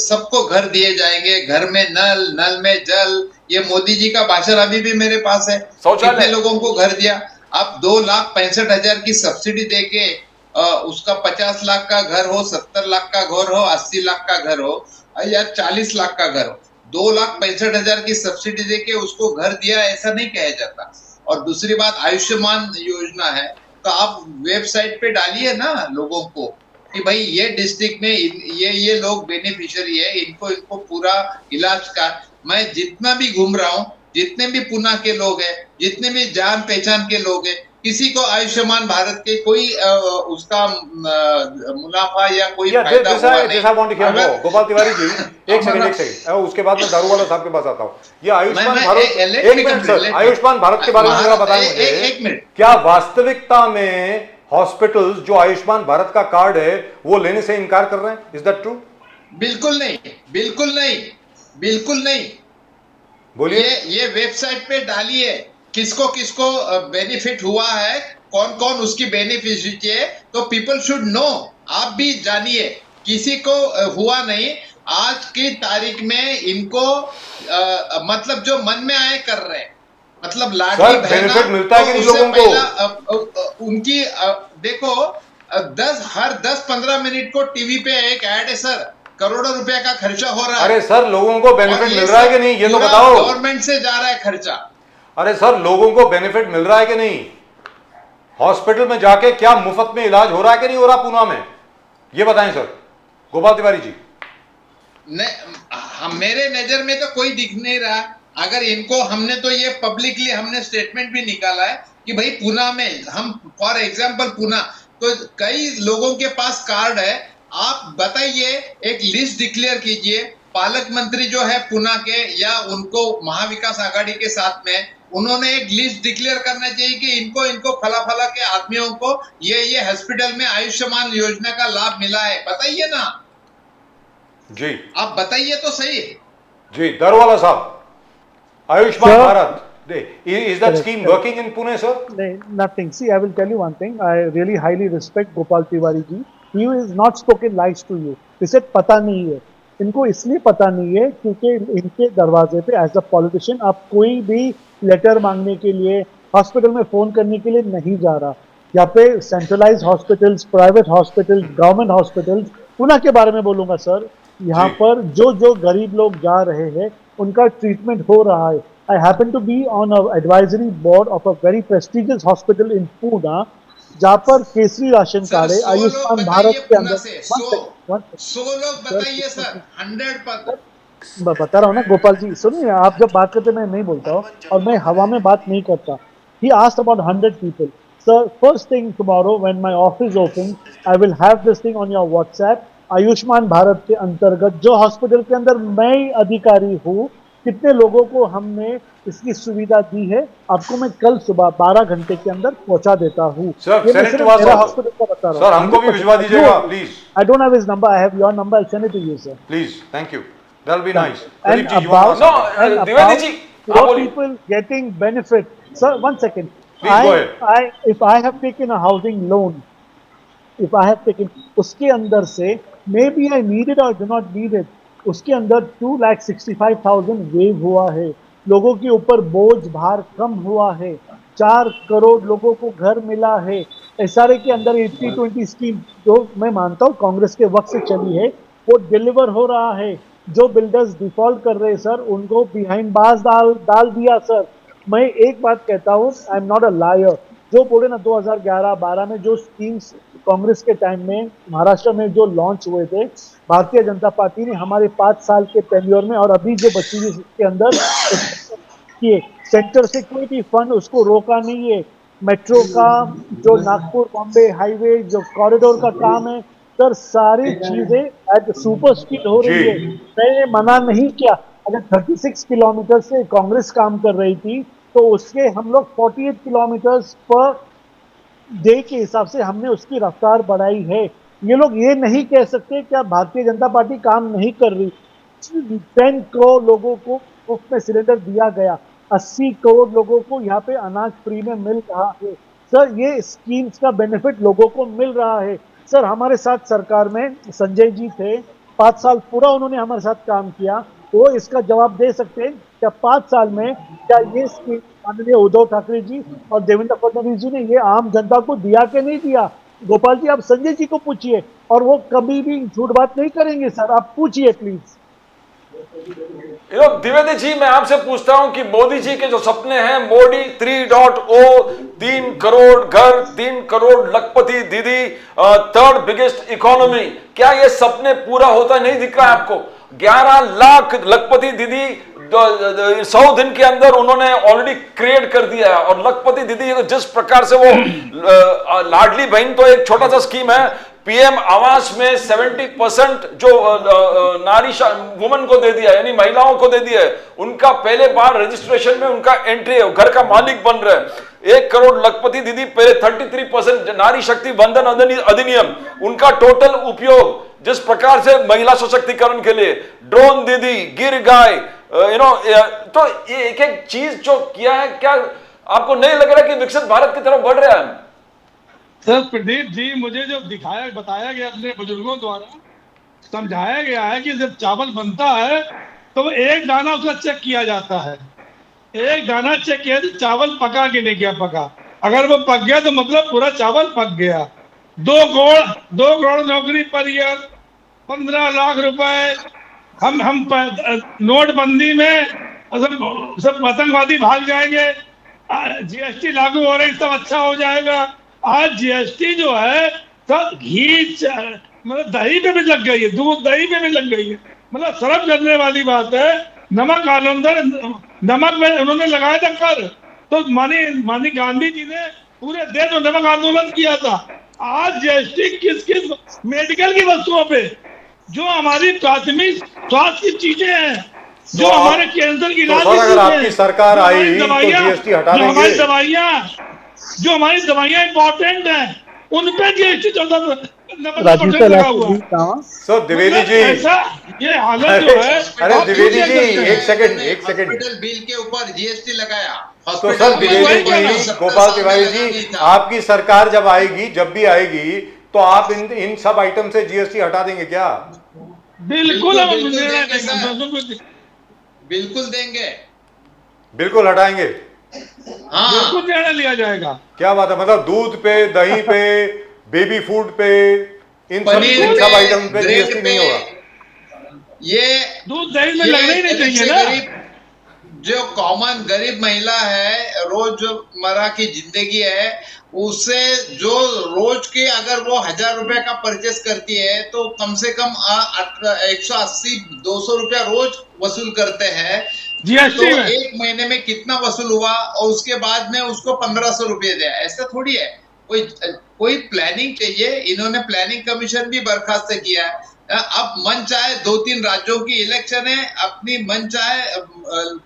सबको घर दिए जाएंगे, घर में नल, नल में जल, ये मोदी जी का भाषण अभी भी मेरे पास है, कितने लोगों को घर दिया। अब 2,65,000 की सब्सिडी देके उसका 50 लाख का घर हो, 70 लाख का घर हो, 80 लाख का घर हो या 40 लाख का घर हो, 2,65,000 की सब्सिडी देके उसको घर दिया, ऐसा नहीं कहा जाता। और दूसरी बात, आयुष्मान योजना है, तो आप वेबसाइट पे डालिए ना लोगों को कि भाई ये डिस्ट्रिक्ट में ये लोग बेनिफिशियरी है, इनको पूरा इलाज का। मैं जितना भी घूम रहा हूँ, जितने भी पुणे के लोग हैं, जितने भी जान पहचान के लोग हैं, किसी को आयुष्मान भारत के कोई उसका मुनाफा या कोई फायदा हुआ नहीं। गोपाल तिवारी जी, एक सेकंड, उसके बाद मैं दारूवाला साहब के पास आता हूँ। ये आयुष्मान भारत, एक मिनट सर, आयुष्मान भारत के बारे में जरा बताएं मुझे, एक मिनट, क्या वास्तविकता में हॉस्पिटल्स जो आयुष्मान भारत का कार्ड है वो लेने से इनकार कर रहे हैं? Is that true? बिल्कुल नहीं, बिल्कुल नहीं, बिल्कुल नहीं। बोलिए। ये वेबसाइट पे डालिए किसको किसको बेनिफिट हुआ है, कौन कौन उसकी बेनिफिशियरी है, तो पीपल शुड नो। आप भी जानिए, किसी को हुआ नहीं, आज की तारीख में इनको मतलब जो मन में आए कर रहे हैं, मतलब लाडली बेनिफिट मिलता है कि नहीं लोगों को? उनकी देखो, हर 10-15 मिनट को टीवी पे एक ऐड है सर, करोड़ों रुपए का खर्चा हो रहा है। अरे सर, लोगों को बेनिफिट मिल रहा है कि नहीं, ये तो बताओ। गवर्नमेंट से जा रहा है खर्चा। अरे सर, लोगों को बेनिफिट मिल रहा है कि नहीं? हॉस्पिटल में जाके क्या मुफ्त में इलाज हो रहा है कि नहीं हो रहा पूना में? ये बताएं सर गोपाल तिवारी जी। मेरे नजर में तो कोई दिख नहीं रहा। अगर इनको हमने तो ये पब्लिकली हमने स्टेटमेंट भी निकाला है कि भाई पुणे में हम, फॉर एग्जांपल पुणे, तो कई लोगों के पास कार्ड है, आप बताइए, एक लिस्ट डिक्लेयर कीजिए, पालक मंत्री जो है पुणे के या उनको महाविकास आघाड़ी के साथ में उन्होंने एक लिस्ट डिक्लेयर करना चाहिए कि इनको फला के आदमियों को ये हॉस्पिटल में आयुष्मान योजना का लाभ मिला है, बताइए ना जी, आप बताइए तो सही जी। दारूवाला साहब, Ayushman Bharat, is that scheme working in Pune, sir? Nothing. See, I will tell you one thing. I really highly respect Gopal Tiwari ji. He is not spoken lies to you. इसे पता नहीं है, इनको इसलिए पता नहीं है क्योंकि इनके दरवाजे पे एज अ पॉलिटिशियन आप कोई भी लेटर मांगने के लिए, हॉस्पिटल में फोन करने के लिए नहीं जा रहा। यहाँ पे centralise hospitals, private hospitals, government hospitals, Pune के बारे में बोलूंगा सर, यहाँ पर जो गरीब लोग जा रहे हैं उनका ट्रीटमेंट हो रहा है। I happen to be on an advisory board of a very prestigious hospital in Pune, जहाँ पर केसरी राशन कार्ड है, आयुष्मान भारत के अंदर 100 लोग बताइए सर, 100%। बता रहा हूँ ना गोपाल जी, सुनिए, आप जब बात करते मैं नहीं बोलता हूँ और मैं हवा में बात नहीं करता। He asked about 100 people. Sir, first thing tomorrow when my office opens, I will have this thing on your WhatsApp. Ayushman Bharat के अंतर्गत जो हॉस्पिटल के अंदर मैं अधिकारी हूँ, कितने लोगों को हमने इसकी सुविधा दी है, आपको मैं कल सुबह 12 घंटे के अंदर पहुंचा देता हूँ। सर, ये मैं send it सिर्फ to us मेरा also. हॉस्पिटल का बता रहा हूँ। सर, हमको भी भिजवा दीजिएगा, please. I don't have his number. I have your number. I'll send it to you, sir. Please, thank you. That'll be nice. And Pradeep ji, you want to No, ask something? and Dwivedi ji, about हाँ, poor बोलिए। people getting benefit. Sir, one second. Please go ahead. If I have taken a housing loan, if I have taken, उसके अंदर से maybe I need it or do not need it, उसके अंदर 2,65,000 wave हुआ है, लोगों के ऊपर बोझ भार कम हुआ है, 4 करोड़ लोगों को घर मिला है, एसआरए के अंदर 80-20 स्कीम जो मैं मानता हूँ कांग्रेस के वक्त से चली है वो डिलीवर हो रहा है। जो बिल्डर्स डिफॉल्ट कर रहे हैं सर उनको बिहाइंड बार्स डाल दिया सर। मैं एक बात कहता हूँ, I am not a liar, जो बोले ना 2011-12 में जो स्कीम्स कांग्रेस के टाइम में महाराष्ट्र में जो लॉन्च हुए थे, भारतीय जनता पार्टी ने हमारे 5 साल के टेन्योर में और अभी जो बची हुई के अंदर किए, सेंटर से कोई भी फंड उसको रोका नहीं है। मेट्रो का जो नागपुर बॉम्बे हाईवे जो कॉरिडोर का काम है सर, सारी चीजें एट सुपर स्पीड हो रही है। मैंने मना नहीं किया, अगर 36 किलोमीटर से कांग्रेस काम कर रही थी तो उसके हम लोग 48 किलोमीटर पर डे के हिसाब से हमने उसकी रफ्तार बढ़ाई है। ये लोग ये नहीं कह सकते क्या भारतीय जनता पार्टी काम नहीं कर रही। 10 करोड़ लोगों को मुफ्त में सिलेंडर दिया गया, 80 करोड़ लोगों को यहाँ पे अनाज फ्री में मिल रहा है सर। ये स्कीम्स का बेनिफिट लोगों को मिल रहा है सर। हमारे साथ सरकार में संजय जी थे, 5 साल पूरा उन्होंने हमारे साथ काम किया, वो इसका जवाब दे सकते हैं क्या 5 साल में क्या ये स्कीम माननीय उद्धव ठाकरे जी और देवेंद्र फडणवीस जी ने ये आम जनता को दिया कि नहीं दिया। गोपाल जी आप संजय जी को पूछिए और वो कभी भी झूठ बात नहीं करेंगे सर, आप पूछिए प्लीज। द्विवेदी जी मैं आपसे पूछता हूं कि मोदी जी के जो सपने हैं मोदी 3.0, 3 करोड़ घर, 3 करोड़ लखपति दीदी, 3rd बिगेस्ट इकोनॉमी, क्या ये सपने पूरा होता नहीं दिख रहा है आपको? 11 लाख लखपति दीदी 100 दिन के अंदर उन्होंने ऑलरेडी क्रिएट कर दिया है। और लखपति दीदी जिस प्रकार से वो लाडली बहन तो एक छोटा सा स्कीम है, पीएम आवास में 70% जो नारी वुमन को दे दिया यानी महिलाओं को दे दिया है, उनका पहले बार रजिस्ट्रेशन में उनका एंट्री है, घर का मालिक बन रहे हैं। 1 करोड़ लखपति दीदी पहले 33% नारी शक्ति बंधन अधिनियम, उनका टोटल उपयोग जिस प्रकार से महिला सशक्तिकरण के लिए, ड्रोन दीदी, गिर गाय, तो ये एक एक चीज जो किया है, क्या आपको नहीं लग रहा कि विकसित भारत की तरफ बढ़ रहा है? सर प्रदीप जी मुझे जो बताया गया अपने बुजुर्गों द्वारा समझाया गया है कि जब चावल बनता है तो एक दाना उसका चेक किया जाता है, एक दाना चेक किया तो चावल पका कि नहीं क्या पका, अगर वो पक गया तो मतलब पूरा चावल पक गया। 2 करोड़ नौकरी पर ईयर, 15 लाख रुपए, हम नोटबंदी में सब आतंकवादी भाग जाएंगे, जीएसटी लागू हो रही सब अच्छा हो जाएगा। आज जीएसटी जो है सब घी मतलब दही पे भी लग गई है, दूध दही पे भी लग गई है, मतलब सर्व करने वाली बात है। नमक नमक में उन्होंने लगाया था कर, तो मानी गांधी जी ने पूरे देश में नमक आंदोलन किया था। आज जीएसटी किस मेडिकल की वस्तुओं पे जो हमारी प्राथमिक स्वास्थ्य की चीजें हैं, जो हमारे कैंसर की इलाज की अगर आपकी सरकार आई तो जीएसटी हटा देंगे। जो हमारी दवाइयां इंपॉर्टेंट हैं उन पे जीएसटी चलता सो द्विवेदी जी ये हालत जो है। अरे द्विवेदी जी एक सेकंड हॉस्पिटल बिल के ऊपर जीएसटी लगाया तो सर द्विवेदी जी, गोपाल तिवारी जी, आपकी सरकार जब आएगी, जब भी आएगी तो आप इन सब आइटम से जीएसटी हटा देंगे क्या? बिल्कुल बिल्कुल देंगे, बिल्कुल हटाएंगे। हाँ बिल्कुल निर्णय लिया जाएगा। क्या बात है, मतलब दूध पे, दही पे, बेबी फूड पे, इन सब आइटम पे जीएसटी नहीं होगा। ये दूध दही में लगना ही नहीं चाहिए ना। जो कॉमन गरीब महिला है, रोजमर्रा की जिंदगी है, उससे जो रोज के अगर वो 1000 रुपए का परचेस करती है तो कम से कम 180-200 रुपया रोज वसूल करते हैं जीएसटी तो में। एक महीने में कितना वसूल हुआ और उसके बाद में उसको 1500 रुपये दिया, ऐसा थोड़ी है। कोई प्लानिंग चाहिए। इन्होंने प्लानिंग कमीशन भी बर्खास्त किया है। अब मन चाहे 2-3 राज्यों की इलेक्शन है, अपनी मन चाहे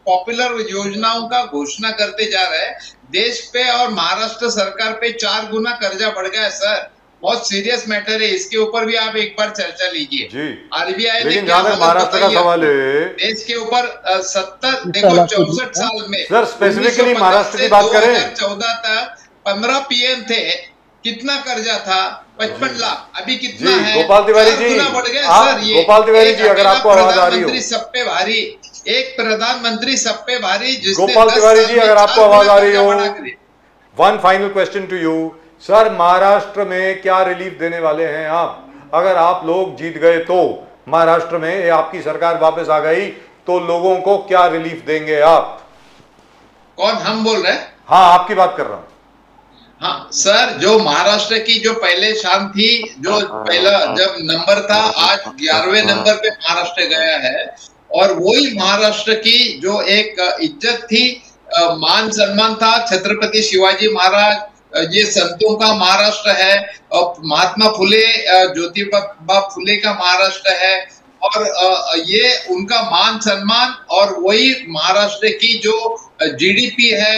पॉपुलर योजनाओं का घोषणा करते जा रहे हैं। देश पे और महाराष्ट्र सरकार पे 4 गुना कर्जा बढ़ गया है सर। बहुत सीरियस मैटर है, इसके ऊपर भी आप एक बार चर्चा लीजिए। जी, आरबीआई ने लेकिन क्या जहां तक हालत महाराष्ट्र का बताई है? सवाल है, देश के ऊपर 70 देखो 64 साल में सर, स्पेसिफिकली 1950 महाराष्ट्र की से बात करें। 2014 तक 15 पीएम थे, कितना कर्जा था? 55 लाख। अभी कितना जी, है? गोपाल तिवारी 4 जी, गुना बढ़ गया आप सर। ये गोपाल तिवारी एक जी, अगर अकेला आपको आवाज आ रही हो, प्रधानमंत्री सब पे भारी, एक प्रधानमंत्री सब पे भारी, जिसने गोपाल 10 तिवारी साल जी, में अगर आपको 4 आवाज गुना आ रही कर्जा हो, बढ़ा के one final question to you sir, Maharashtra में क्या रिलीफ देने वाले हैं आप? अगर आप लोग जीत गए तो महाराष्ट्र में, ये आपकी सरकार वापस आ गई तो लोगों को क्या रिलीफ देंगे आप? कौन हम बोल रहे हैं? हाँ, आपकी बात कर रहा हूं। हाँ सर, जो महाराष्ट्र की जो पहले शान थी, जो पहला जब नंबर था, आज 11वें नंबर पे महाराष्ट्र गया है। और वही महाराष्ट्र की जो एक इज्जत थी, मान सम्मान था, छत्रपति शिवाजी महाराज, ये संतों का महाराष्ट्र है, और महात्मा फुले, ज्योतिबा फुले का महाराष्ट्र है, और ये उनका मान सम्मान, और वही महाराष्ट्र की जो जीडीपी है,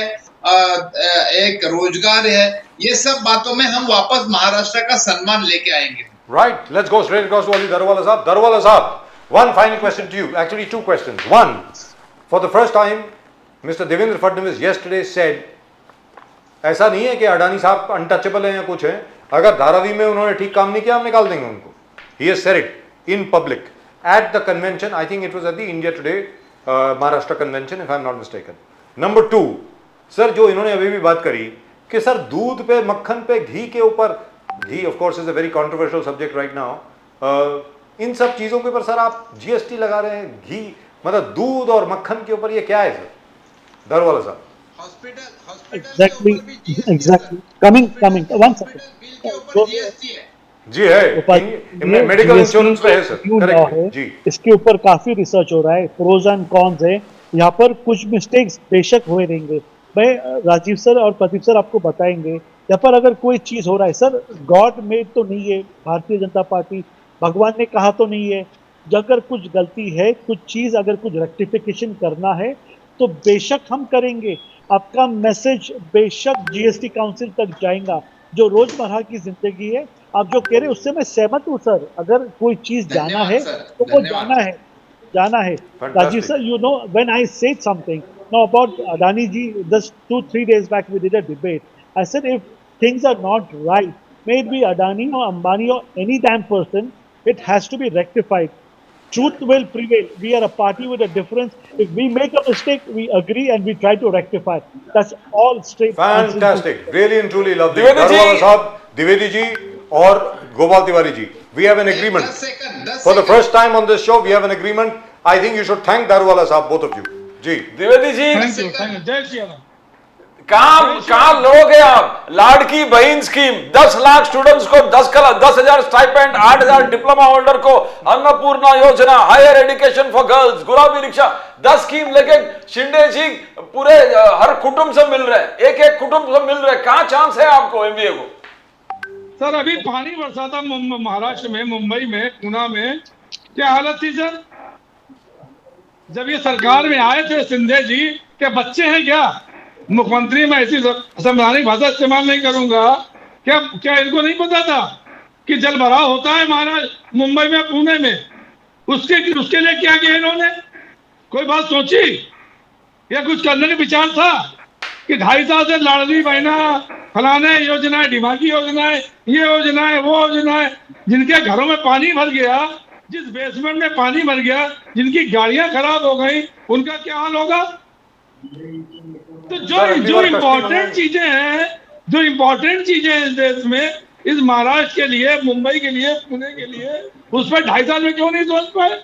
एक रोजगार है, ये सब बातों में हम वापस महाराष्ट्र का सम्मान लेके आएंगे। Right, let's go straight across to Ali Darwala Sahab. Darwala Sahab, one final question to you. Actually, 2 questions. One, for the first time, Mr. Devendra Fadnavis yesterday said, ऐसा नहीं है कि अडानी साहब अनटचेबल हैं या कुछ है, अगर धारावी में उन्होंने ठीक काम नहीं किया हम निकाल देंगे उनको. He has said it in public at the convention. I think it was at the India Today Maharashtra convention, if I am not mistaken. Number 2, sir जो इन्होंने अभी भी बात करी कि सर दूध पे, मक्खन पे, घी के ऊपर, ghee of course is a very controversial subject right now, इन सब चीजों के ऊपर सर आप जीएसटी लगा रहे हैं, घी मतलब दूध और मक्खन के ऊपर, ये क्या है सर? दरवाला साहब. Hospital Exactly, exactly. Coming, one second. GST है। जी है, मेडिकल इंश्योरेंस पे है सर. करेक्ट जी. इसके ऊपर काफी रिसर्च हो रहा है, प्रोज एंड कॉन्स है, यहाँ पर कुछ मिस्टेक्स बेशक हुए रहेंगे। मैं राजीव सर और प्रदीप सर आपको बताएंगे, यहाँ पर अगर कोई चीज हो रहा है सर, गॉड मेड तो नहीं है भारतीय जनता पार्टी, भगवान ने कहा तो नहीं है। अगर कुछ गलती है, कुछ चीज अगर कुछ रेक्टिफिकेशन करना है तो बेशक हम करेंगे। आपका मैसेज बेशक जीएसटी काउंसिल तक जाएगा। जो रोजमर्रा की जिंदगी है, आप जो कह रहे हैं उससे मैं सहमत हूँ सर। अगर कोई चीज जाना है तो वो जाना है। Rajiv sir, you know, when I said something now about Adani ji, just 2-3 days back we did a debate. I said if things are not right, may it be Adani or Ambani or any damn person, it has to be rectified. Truth will prevail. We are a party with a difference. If we make a mistake, we agree and we try to rectify. That's all straight. Fantastic. Really and truly lovely. Dwivedi ji. Darwala Sahab, Dwivedi ji और Gopal Tiwari ji, we have an agreement. 10 second For the first time on this show, we have an agreement. I think you should thank Darwala Sahab, both of you. जी. Dwivedi ji, thank you, जय श्री राम। कहां लोग हैं आप? लाड़की बहन scheme, 10 lakh students को 10,000 stipend, 8,000 diploma holder को अन्नपूर्णा योजना, हायर एजुकेशन फॉर गर्ल्स, गुलाबी रिक्शा, 10 स्कीम लेके शिंदे जी पूरे हर कुटुंब से मिल रहे हैं, एक कुटुंब से मिल रहे हैं। कहां चांस है आपको एमबीए को? सर अभी पानी बरसा था महाराष्ट्र में, मुंबई में, पुणे में, क्या हालत थी सर? जब ये सरकार में आए थे शिंदे जी, क्या बच्चे हैं क्या? मुख्यमंत्री, मैं ऐसी संवैधानिक भाषा इस्तेमाल नहीं करूंगा, क्या इनको नहीं पता था कि जल भराव होता है महाराष्ट्र, मुंबई में, पुणे में? उसके लिए क्या किया इन्होंने? कोई बात सोची या कुछ करने का विचार था कि 2.5 साल से लाडली बहना, फलाने योजनाएं, दिमागी योजनाएं, ये योजनाएं, वो योजनाएं, जिनके घरों में पानी भर गया, जिस बेसमेंट में पानी भर गया, जिनकी गाड़ियां खराब हो गई, उनका क्या हाल होगा? तो जो इम्पोर्टेंट चीजें हैं, जो इम्पोर्टेंट चीजें हैं इस देश में, इस महाराष्ट्र के लिए, मुंबई के लिए, पुणे के लिए, उस पर 2.5 साल में क्यों नहीं सोच पाए?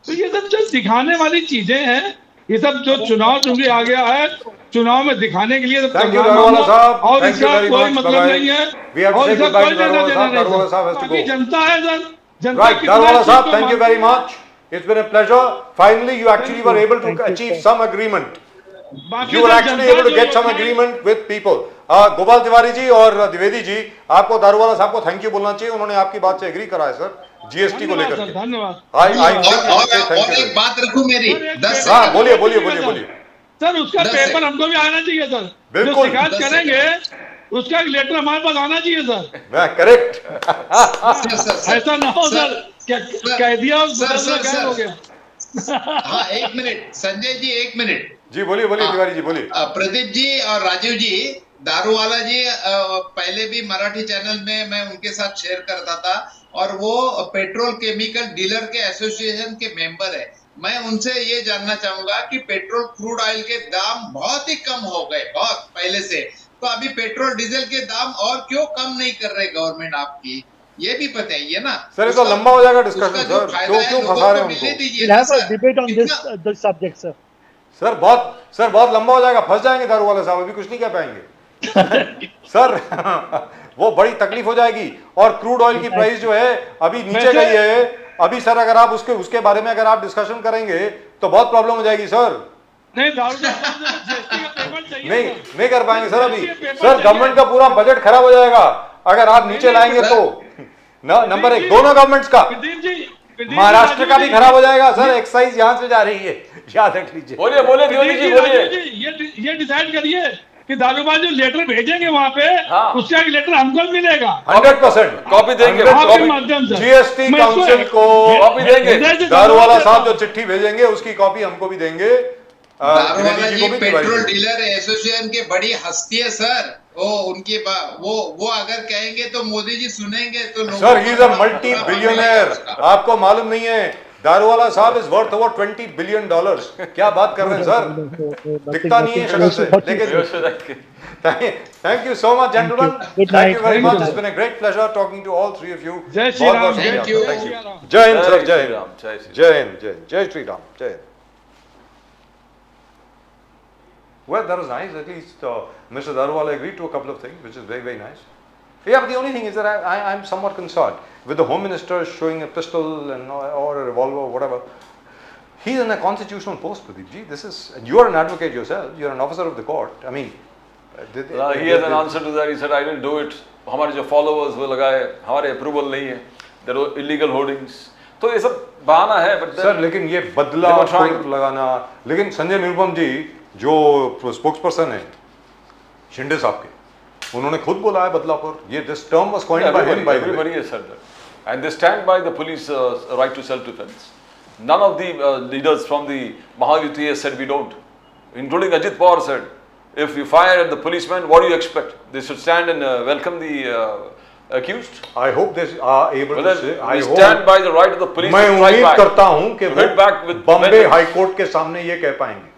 तो ये सब जो दिखाने वाली चीजें हैं, ये सब जो चुनाव चुनके आ गया है, चुनाव में दिखाने के लिए और इसका कोई मतलब नहीं है, और इसका कोई लेना देना नहीं। बाकी जनता है sir, Janata. Right, Darwala Sahab, thank you very much. It's been a pleasure. Finally, you actually were able to achieve some agreement. You were actually able to get some agreement with people. Gopal Tiwari ji और द्विवेदी जी, आपको दारूवाला साहब को thank you बोलना चाहिए, उन्होंने आपकी बात से एग्री करा है सर। जीएसटी को लेकर धन्यवाद के। सर, धन्यवाद। आई और थैंक एक यू। बात रखूं मेरी सर, एक 10 पेपर हाँ, सेकंड बोलिए हमको बोलिए भी बोलिए चाहिए, बोलिए। सर उसका 10 पेपर सेकंड। हमको भी आना चाहिए सर, जो बिल्कुल। शिकायत 10 करेंगे उसका एक लेटर हमारे पास आना चाहिए सर। करेक्ट। सर ऐसा ना हो सर, क्या कह दिया और सर, दूसरा सर, गायब हो सर। गया। हाँ, 1 मिनट संजय जी, 1 मिनट। जी बोलिए बोलिए तिवारी जी बोलिए। प्रदीप जी और राजीव जी, दारूवाला जी पहले भी मराठी चैनल में मैं उनके साथ शेयर करता था और वो पेट्रोल केमिकल डीलर के एसोसिएशन के मेंबर है। मैं उनसे ये जानना चाहूंगा कि पेट्रोल क्रूड ऑयल के दाम बहुत ही कम हो गए, बहुत पहले से, तो अभी पेट्रोल डीजल के दाम और क्यों कम नहीं कर रहे गवर्नमेंट आपकी, ये भी बताइए ना। सर ये तो लंबा हो जाएगा डिस्कशन उसका जो सर, फायदा क्यों है क्यों लोगों फंसा रहे को हैं मिलने उनको? दीजिए We'll ना have a sir. debate on कितना- this subject, sir. सर बहुत लंबा हो जाएगा, फंस जाएंगे दारू वाले साहब, अभी कुछ नहीं कह पाएंगे। सर वो बड़ी तकलीफ हो जाएगी। और क्रूड ऑयल की प्राइस जो है अभी नीचे वैसे- गई है, अभी सर अगर आप उसके बारे में अगर आप डिस्कशन करेंगे तो बहुत प्रॉब्लम हो जाएगी सर। नहीं, दारू का जीएसटी का पेपर चाहिए नहीं सर। नहीं कर पाएंगे सर अभी। जीएसटी का पेपर सर गवर्नमेंट का पूरा बजट खराब हो जाएगा अगर आप नीचे लाएंगे तो। नंबर एक, दोनों गवर्नमेंट्स का, प्रदीप जी, महाराष्ट्र का भी राजीव खराब हो जाएगा सर, एक्साइज यहां से जा रही है, याद रख लीजिए। बोलिए बोलिए जी, तिवारी जी राजीव बोलिए। जी, ये डिसाइड करिए कि दारूबाज जो लेटर भेजेंगे वहाँ पे, हाँ। उसका एक लेटर हमको भी मिलेगा 100% कॉपी देंगे, 100% आपके माध्यम से। जीएसटी मैं इसको- काउंसिल को कॉपी देंगे। दारू वाला साहब जो चिट्ठी भेजेंगे उसकी कॉपी हमको भी देंगे, दारूवाला त्रिवेदी जी को भी, तिवारी पेट्रोल जी को भी। डीलर एसोसिएशन के बड़ी हस्ती है सर। वो अगर कहेंगे तो मोदी जी सुनेंगे तो लोगों सर को ही इज अ बड़ा मल्टी बुरा बिलियनियर, मानेगा उसका। आपको मालूम नहीं है दारू वाला साहब इज वर्थ ओवर $20 बिलियन। क्या बात कर रहे हैं सर, दिखता नहीं है शक्ल से, लेकिन thank you so much gentlemen, Good thank you night. very Good much, night. it's been a great pleasure talking to all three of you। जय श्री बहुत राम, बहुत जय शुक्रिया, Thank you. thank Shri you। Ram. जय हिंद सर, जय जय श्री हिंद, राम, जय श्री राम। जय हिंद, जय श्री राम, जय Hind. Well, that was nice. At least Mr. Daruwala agreed to a couple of things, which is very, very nice. Yeah, but the only thing is that I'm somewhat concerned with the Home Minister showing a pistol and or a revolver or whatever. He's in a constitutional post, Pradeep ji. This is, you are an advocate yourself. You are an officer of the court. I mean, He has an answer to that. He said, I didn't do it. हमारे जो followers वो लगाए, हमारे approval नहीं है. There were illegal hoardings. तो ये सब बहाना है. But then, सर लेकिन ये बदला They were trying. लगाना, लेकिन संजय निरुपम जी जो स्पोक्स पर्सन है शिंदे साहब के, उन्होंने खुद बोला है बदलापुर, ये this term was coined by him, by the way. everybody has said that. And they stand by the police right to self-defense. None of the leaders from the Mahayuti has said we don't. Including Ajit Pawar said, if you fire at the policeman, what do you expect? They should stand and welcome the accused. I hope they are able Well, to then say, I we hope, stand by the right of the police मैं to strike उम्मीद back. करता हूं कि To hit back वो with Bombay vengeance. High court के सामने ये कह पाएंगे।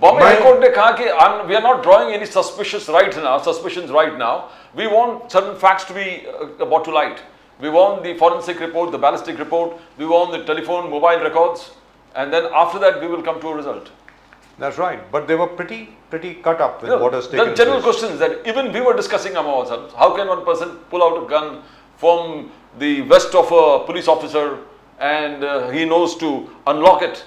Bombay मैं- High Court ने कहा कि we are not drawing any suspicions right now. We want certain facts to be brought to light. We want the forensic report, the ballistic report. We want the telephone, mobile records, and then after that we will come to a result. That's right, but they were pretty cut up with You know, what has taken the general place. questions that even we were discussing among ourselves. How can one person pull out a gun from the vest of a police officer and he knows to unlock it?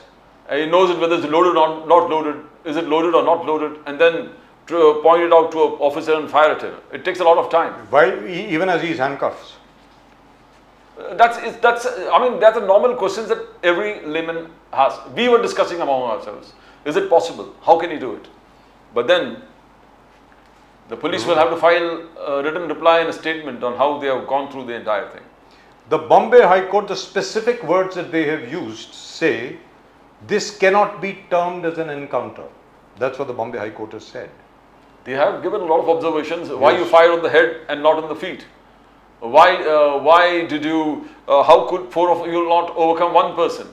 He knows it whether it's loaded or not loaded. Is it loaded or not loaded? And then to point it out to an officer and fire at him. It takes a lot of time. While even as he's handcuffed. That's a normal questions that every layman has. We were discussing among ourselves. Is it possible? How can you do it? But then the police will have to file a written reply and a statement on how they have gone through the entire thing. The Bombay High Court, the specific words that they have used say, this cannot be termed as an encounter. That's what the Bombay High Court has said. They have given a lot of observations. Why Yes. you fire on the head and not on the feet? Why did you? How could four of you not overcome one person?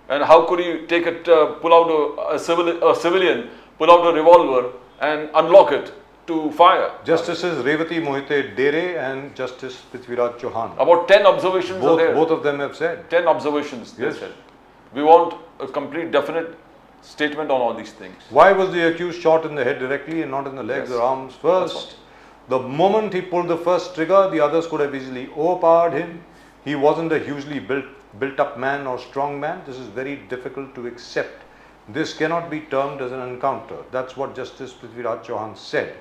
And how could you take it, pull out a civilian, pull out a revolver and unlock it to fire? Justices Revati Mohite Dere and Justice Prithviraj Chauhan. About 10 observations are there. Both of them have said. 10 observations, they Yes. said. We want a complete, definite statement on all these things. Why was the accused shot in the head directly and not in the legs Yes. or arms That's first? The moment he pulled the first trigger, the others could have easily overpowered him. He wasn't a hugely built up man or strong man. This is very difficult to accept. This cannot be termed as an encounter. That's what Justice Prithviraj Chauhan said.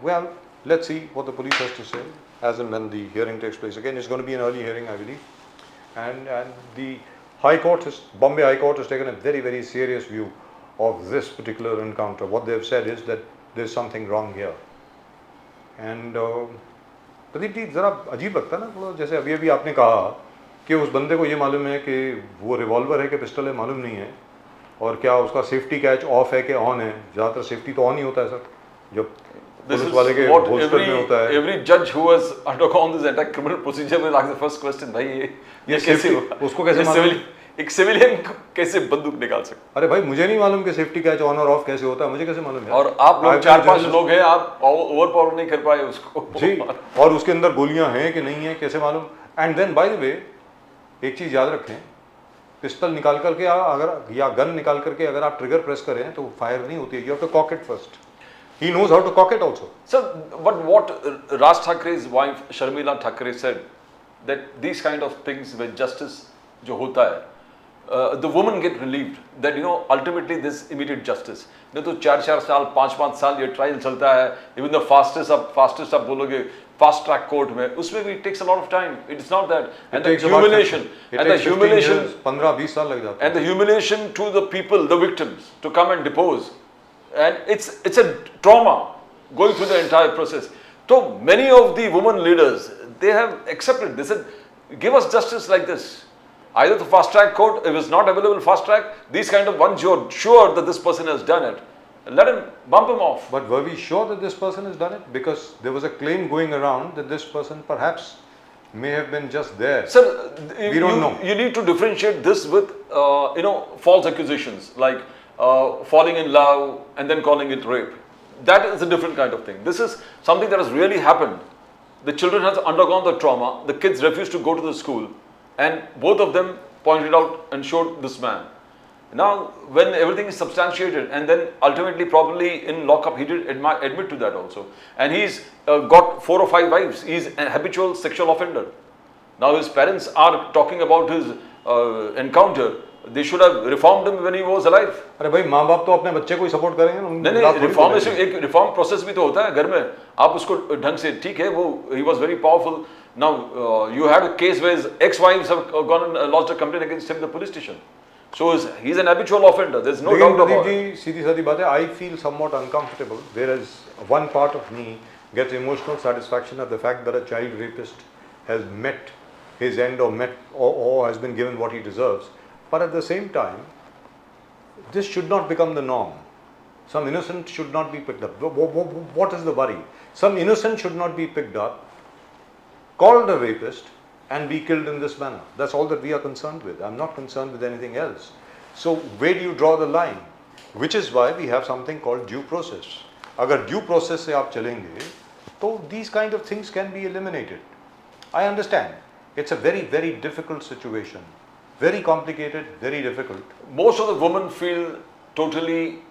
Well, let's see what the police has to say. as and when the hearing takes place. Again, it's going to be an early hearing, I believe. And the High Court Bombay High Court has taken a very, very serious view of this particular encounter. What they have said is that there's something wrong here. And Pradeep ji ज़रा अजीब लगता है ना थोड़ा, जैसे अभी अभी आपने कहा कि उस बंदे को ये मालूम है कि वो रिवॉल्वर है कि पिस्टल है मालूम नहीं है, और क्या उसका सेफ्टी कैच ऑफ है कि ऑन है. ज़्यादातर सेफ्टी तो ऑन ही होता है सर, जब This पुलिस is वाले के what होल्स्टर में होता है. every judge who has undergone this entire criminal procedure will ask the first question, भाई ये कैसे safety- हुआ? उसको कैसे ये मालूम? एक सिविलियन कैसे बंदूक निकाल सकता अरे भाई मुझे नहीं मालूम कि सेफ्टी कैच ऑन और ऑफ कैसे होता है, मुझे कैसे मालूम है? है? और आप लोग I've been 4-5 journalist- लोग हैं, आप ओवर पावर नहीं कर पाए उसको. जी, और उसके अंदर गोलियां हैं कि नहीं है कैसे मालूम? And then by the way एक चीज याद रखें, पिस्टल निकाल करके अगर या गन निकाल करके अगर आप ट्रिगर प्रेस करें तो फायर नहीं होती है. You have to cock it first. He knows how to cock it also. So, but what Raj Thakkre's wife Sharmila Thakre said, that these kind of things where justice जो होता है, the women get relieved that ultimately this immediate justice. नहीं तो 4-4 साल 5-5 साल ये trial चलता है. Even the fastest आप बोलोगे फास्ट ट्रैक कोर्ट में, उसमें भी takes a lot of time. It is not that. And the humiliation, 15-20 साल लग जाते हैं. and the humiliation to the people, the victims, to come and depose, and it's a trauma going through the entire process. So many of the women leaders, they have accepted. They said, give us justice like this. Either the fast track court, if it's not available fast track, these kind of ones you're sure that this person has done it, let him bump him off. But were we sure that this person has done it? Because there was a claim going around that this person perhaps may have been just there. Sir, We don't know. You need to differentiate this with false accusations like falling in love and then calling it rape. That is a different kind of thing. This is something that has really happened. The children has undergone the trauma. The kids refused to go to the school, and both of them pointed out and showed this man. Now, when everything is substantiated, and then ultimately, probably in lockup, he did admit to that also. And he's got 4 or 5 wives. He's a habitual sexual offender. Now, his parents are talking about his encounter. They should have reformed him when he was alive. अरे भाई माँ बाप तो अपने बच्चे को ही support करेंगे ना. नहीं, रिफॉर्मेशन एक रिफॉर्म प्रोसेस भी तो होता है घर में. आप उसको ढंग से, ठीक है, वो he was very powerful. Now you had a case where his ex-wives have gone and lodged a complaint against him in the police station. So he's an habitual offender. There's no doubt about it. जी सीधी सादी बात है. I feel somewhat uncomfortable, whereas one part of me gets emotional satisfaction at the fact that a child rapist has met his end or has been given what he deserves. But at the same time, this should not become the norm. Some innocent should not be picked up. What is the worry? Some innocent should not be picked up, called a rapist, and be killed in this manner. That's all that we are concerned with. I'm not concerned with anything else. So where do you draw the line? Which is why we have something called due process. अगर due process से आप चलेंगे, तो these kind of things can be eliminated. I understand. It's a very, very difficult situation. Very complicated, very difficult. Most of the women feel totally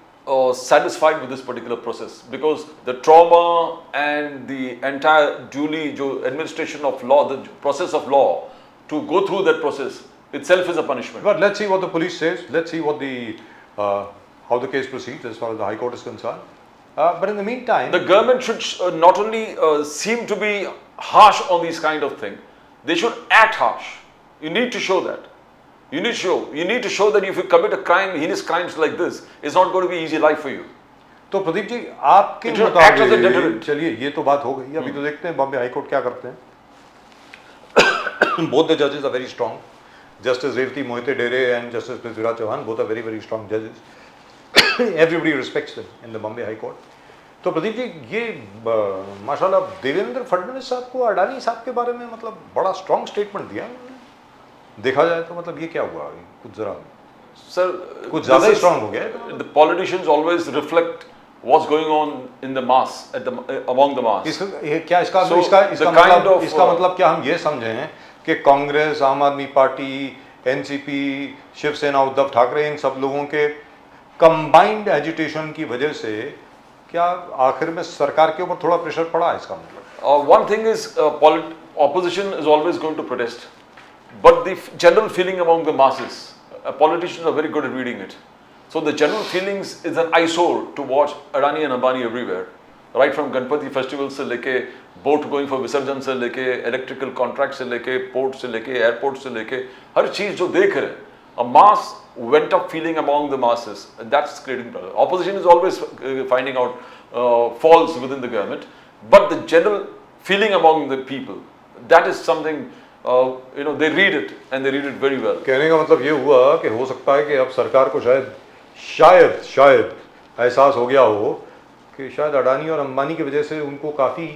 satisfied with this particular process because the trauma and the entire duly administration of law, the process of law, to go through that process itself is a punishment. But let's see what the police says. Let's see what how the case proceeds as far as the High Court is concerned. But in the meantime, the government should not only seem to be harsh on these kind of things, they should act harsh. You need to show that. You need to show that if you commit a crime, heinous crimes like this, it's not going to be easy life for you. तो प्रदीप जी आपके It will act as a मुताबिक deterrent. चलिए ये तो बात हो गई. अभी तो देखते हैं बॉम्बे हाई कोर्ट क्या करते हैं. Both the judges are very strong. Justice Revati Mohite Dere and Justice Prithviraj Chauhan, both are very, very strong judges. Everybody respects them in the Bombay High Court. तो प्रदीप जी ये माशाल्लाह देवेंद्र फडणवीस साहब को अडानी साहब के बारे में मतलब बड़ा स्ट्रॉन्ग स्टेटमेंट दिया. देखा जाए तो मतलब ये क्या हुआ कुछ जरा Sir, कुछ ज्यादा ही स्ट्रॉन्ग हो गया है. the politicians always reflect what's going on in the mass, among the mass. क्या इसका So, इसका मतलब क्या हम ये समझें कि कांग्रेस, आम आदमी पार्टी, एनसीपी, शिवसेना, उद्धव ठाकरे, इन सब लोगों के कंबाइंड एजिटेशन की वजह से क्या आखिर में सरकार के ऊपर थोड़ा प्रेशर पड़ा है इसका मतलब? One thing is opposition is always going to protest, but the general feeling among the masses, politicians are very good at reading it. So the general feelings is an eyesore to watch Adani and Ambani everywhere. Right from Ganpati festival से लेके boat going for विसर्जन से लेके electrical contract से लेके port से लेके airport से लेके हर चीज जो देख रहे हैं, a mass went up feeling among the masses. That's creating problem. Opposition is always finding out faults within the government, but the general feeling among the people, that is something they read it and they read it very well. कहने का मतलब ये हुआ कि हो सकता है कि अब सरकार को शायद एहसास हो गया हो कि शायद अडानी और अंबानी की वजह से उनको काफी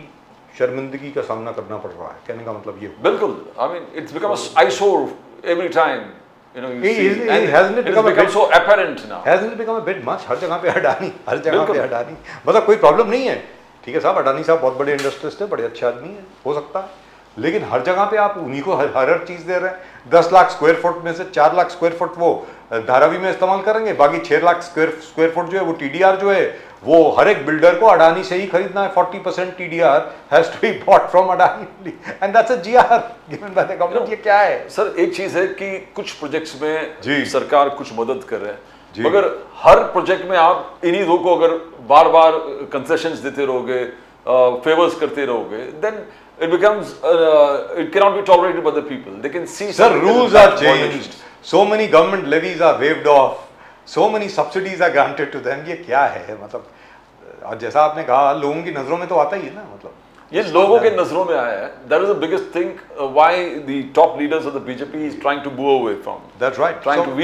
शर्मिंदगी का सामना करना पड़ रहा है। कहने का मतलब ये हुआ। बिल्कुल, I mean it's become an eyesore every time. You see, and hasn't it become so apparent now. Hasn't it become a bit much? हर जगह पे अडानी, हर जगह पे अडानी, मतलब कोई प्रॉब्लम नहीं है, ठीक है साहब, अडानी साहब बहुत बड़े इंडस्ट्रियलिस्ट है, बड़े अच्छे आदमी है, हो सकता है, लेकिन हर जगह पे आप उन्हीं को हर चीज दे रहे हैं। 10 लाख स्क्वायर फुट में से 4 लाख स्क्वायर फुट वो धारावी में इस्तेमाल करेंगे, बाकी 6 लाख स्क्वायर फुट जो है वो टीडीआर जो है वो हर एक बिल्डर को अडानी से ही खरीदना है। 40% TDR has to be bought from Adani and that's a GR given by the government. ये क्या है सर? एक चीज है कि कुछ प्रोजेक्ट्स में जी सरकार कुछ मदद कर रहे हैं, मगर हर प्रोजेक्ट में आप इन्हीं दो को अगर बार बार कंसेशंस देते रहोगे, फेवर्स करते रहोगे, then it becomes it cannot be tolerated by the people. They can see sir, rules are changed, so many government levies are waived off, so many subsidies are granted to them. ये क्या है मतलब? और जैसा आपने कहा लोगों की नजरों में तो आता ही है ना, मतलब ये लोगों के नजरों में आया है। That is the biggest thing why the top leaders of the BJP is trying to move away from. That's right. Trying to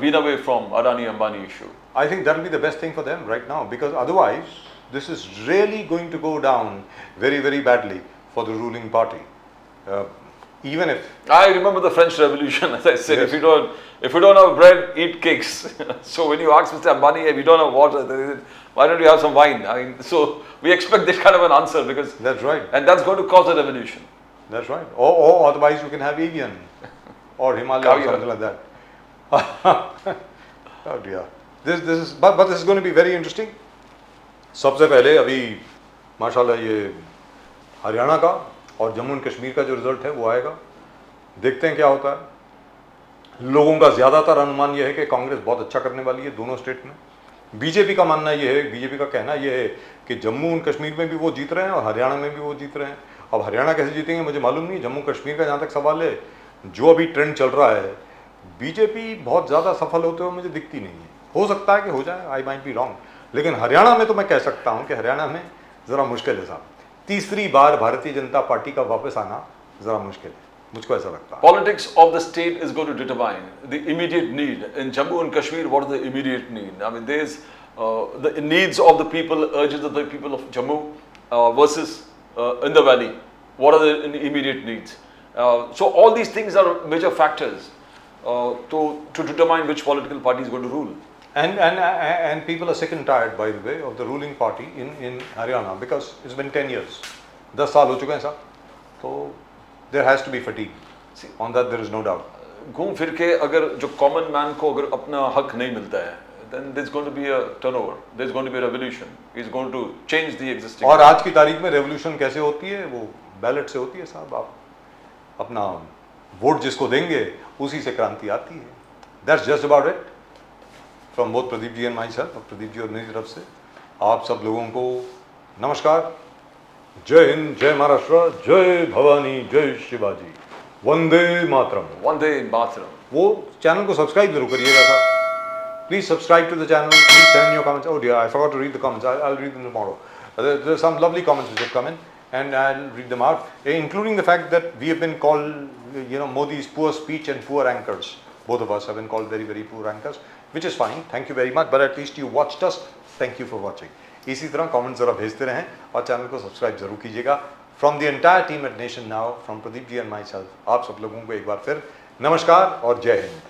wean away from Adani Ambani issue. I think that will be the best thing for them right now, because otherwise this is really going to go down very, very badly for the ruling party. Even if I remember the French Revolution, as I said, yes. if you don't have bread, eat cakes. So when you ask Mr. Ambani, if you don't have water, why don't you have some wine? I mean, so we expect this kind of an answer, because that's right, and that's going to cause a revolution. That's right. Or otherwise you can have Evian or Himalaya or something like that. Oh dear. This is but this is going to be very interesting. सबसे पहले अभी माशाल्लाह ये हरियाणा का और Jammu and Kashmir का जो result है वो आएगा, देखते हैं क्या होता है। लोगों का ज्यादातर अनुमान यह है कि कांग्रेस बहुत अच्छा करने वाली है दोनों स्टेट में। बीजेपी का मानना यह है, बीजेपी का कहना यह है कि जम्मू एंड कश्मीर में भी वो जीत रहे हैं और हरियाणा में भी वो जीत रहे हैं। अब हरियाणा कैसे जीतेंगे मुझे मालूम नहीं, जम्मू कश्मीर का जहाँ तक सवाल है, जो अभी ट्रेंड चल रहा है, बीजेपी बहुत ज़्यादा सफल होते हुए मुझे दिखती नहीं है। हो सकता है कि हो जाए, आई माइट बी रॉन्ग, लेकिन हरियाणा में तो मैं कह सकता हूँ कि हरियाणा में ज़रा मुश्किल है साहब। तीसरी बार भारतीय जनता पार्टी का वापस आना ज़रा मुश्किल है, मुझको ऐसा लगता है। Politics of the state is going to determine the immediate need. In Jammu and Kashmir, what is the immediate need? I mean, there's the needs of the people, urges of the people of Jammu versus in the valley. What are the immediate needs? So all these things are major factors to determine which political party is going to rule. And people are sick and tired, by the way, of the ruling party in Haryana, because it's been 10 years. 10 साल हो चुके हैं साहब, तो there has to be fatigue. See, on that there is no doubt. घूम फिर के अगर जो common man को अगर अपना हक नहीं मिलता है, then there's going to be a turnover. There's going to be a revolution. He's going to change the existing. और आज की तारीख में revolution कैसे होती है? वो बैलेट से होती है साहब। आप अपना वोट जिसको देंगे उसी से क्रांति आती है। That's just about it. From both Pradeep ji and myself, Pradeep ji और मेरी तरफ से आप सब लोगों को नमस्कार, जय हिंद, जय महाराष्ट्र, जय भवानी, जय शिवाजी, वंदे मातरम। वंदे मातरम। वो चैनल को सब्सक्राइब जरूर करिएगा साहब। Please subscribe to the channel. Please send your comments. Oh dear, I forgot to read the comments. I'll read them tomorrow. There's some lovely comments which have come in, and I'll read them out, including the fact that we have been called, Modi's poor speech and poor anchors. Both of us have been called very, very poor anchors, which is fine. Thank you very much. But at least you watched us. Thank you for watching. इसी तरह comments ज़रा भेजते रहें और channel को subscribe जरूर कीजिएगा। From the entire team at nation now, from Pradeep ji and myself, आप सब लोगों को एक बार फिर नमस्कार और जय हिंद।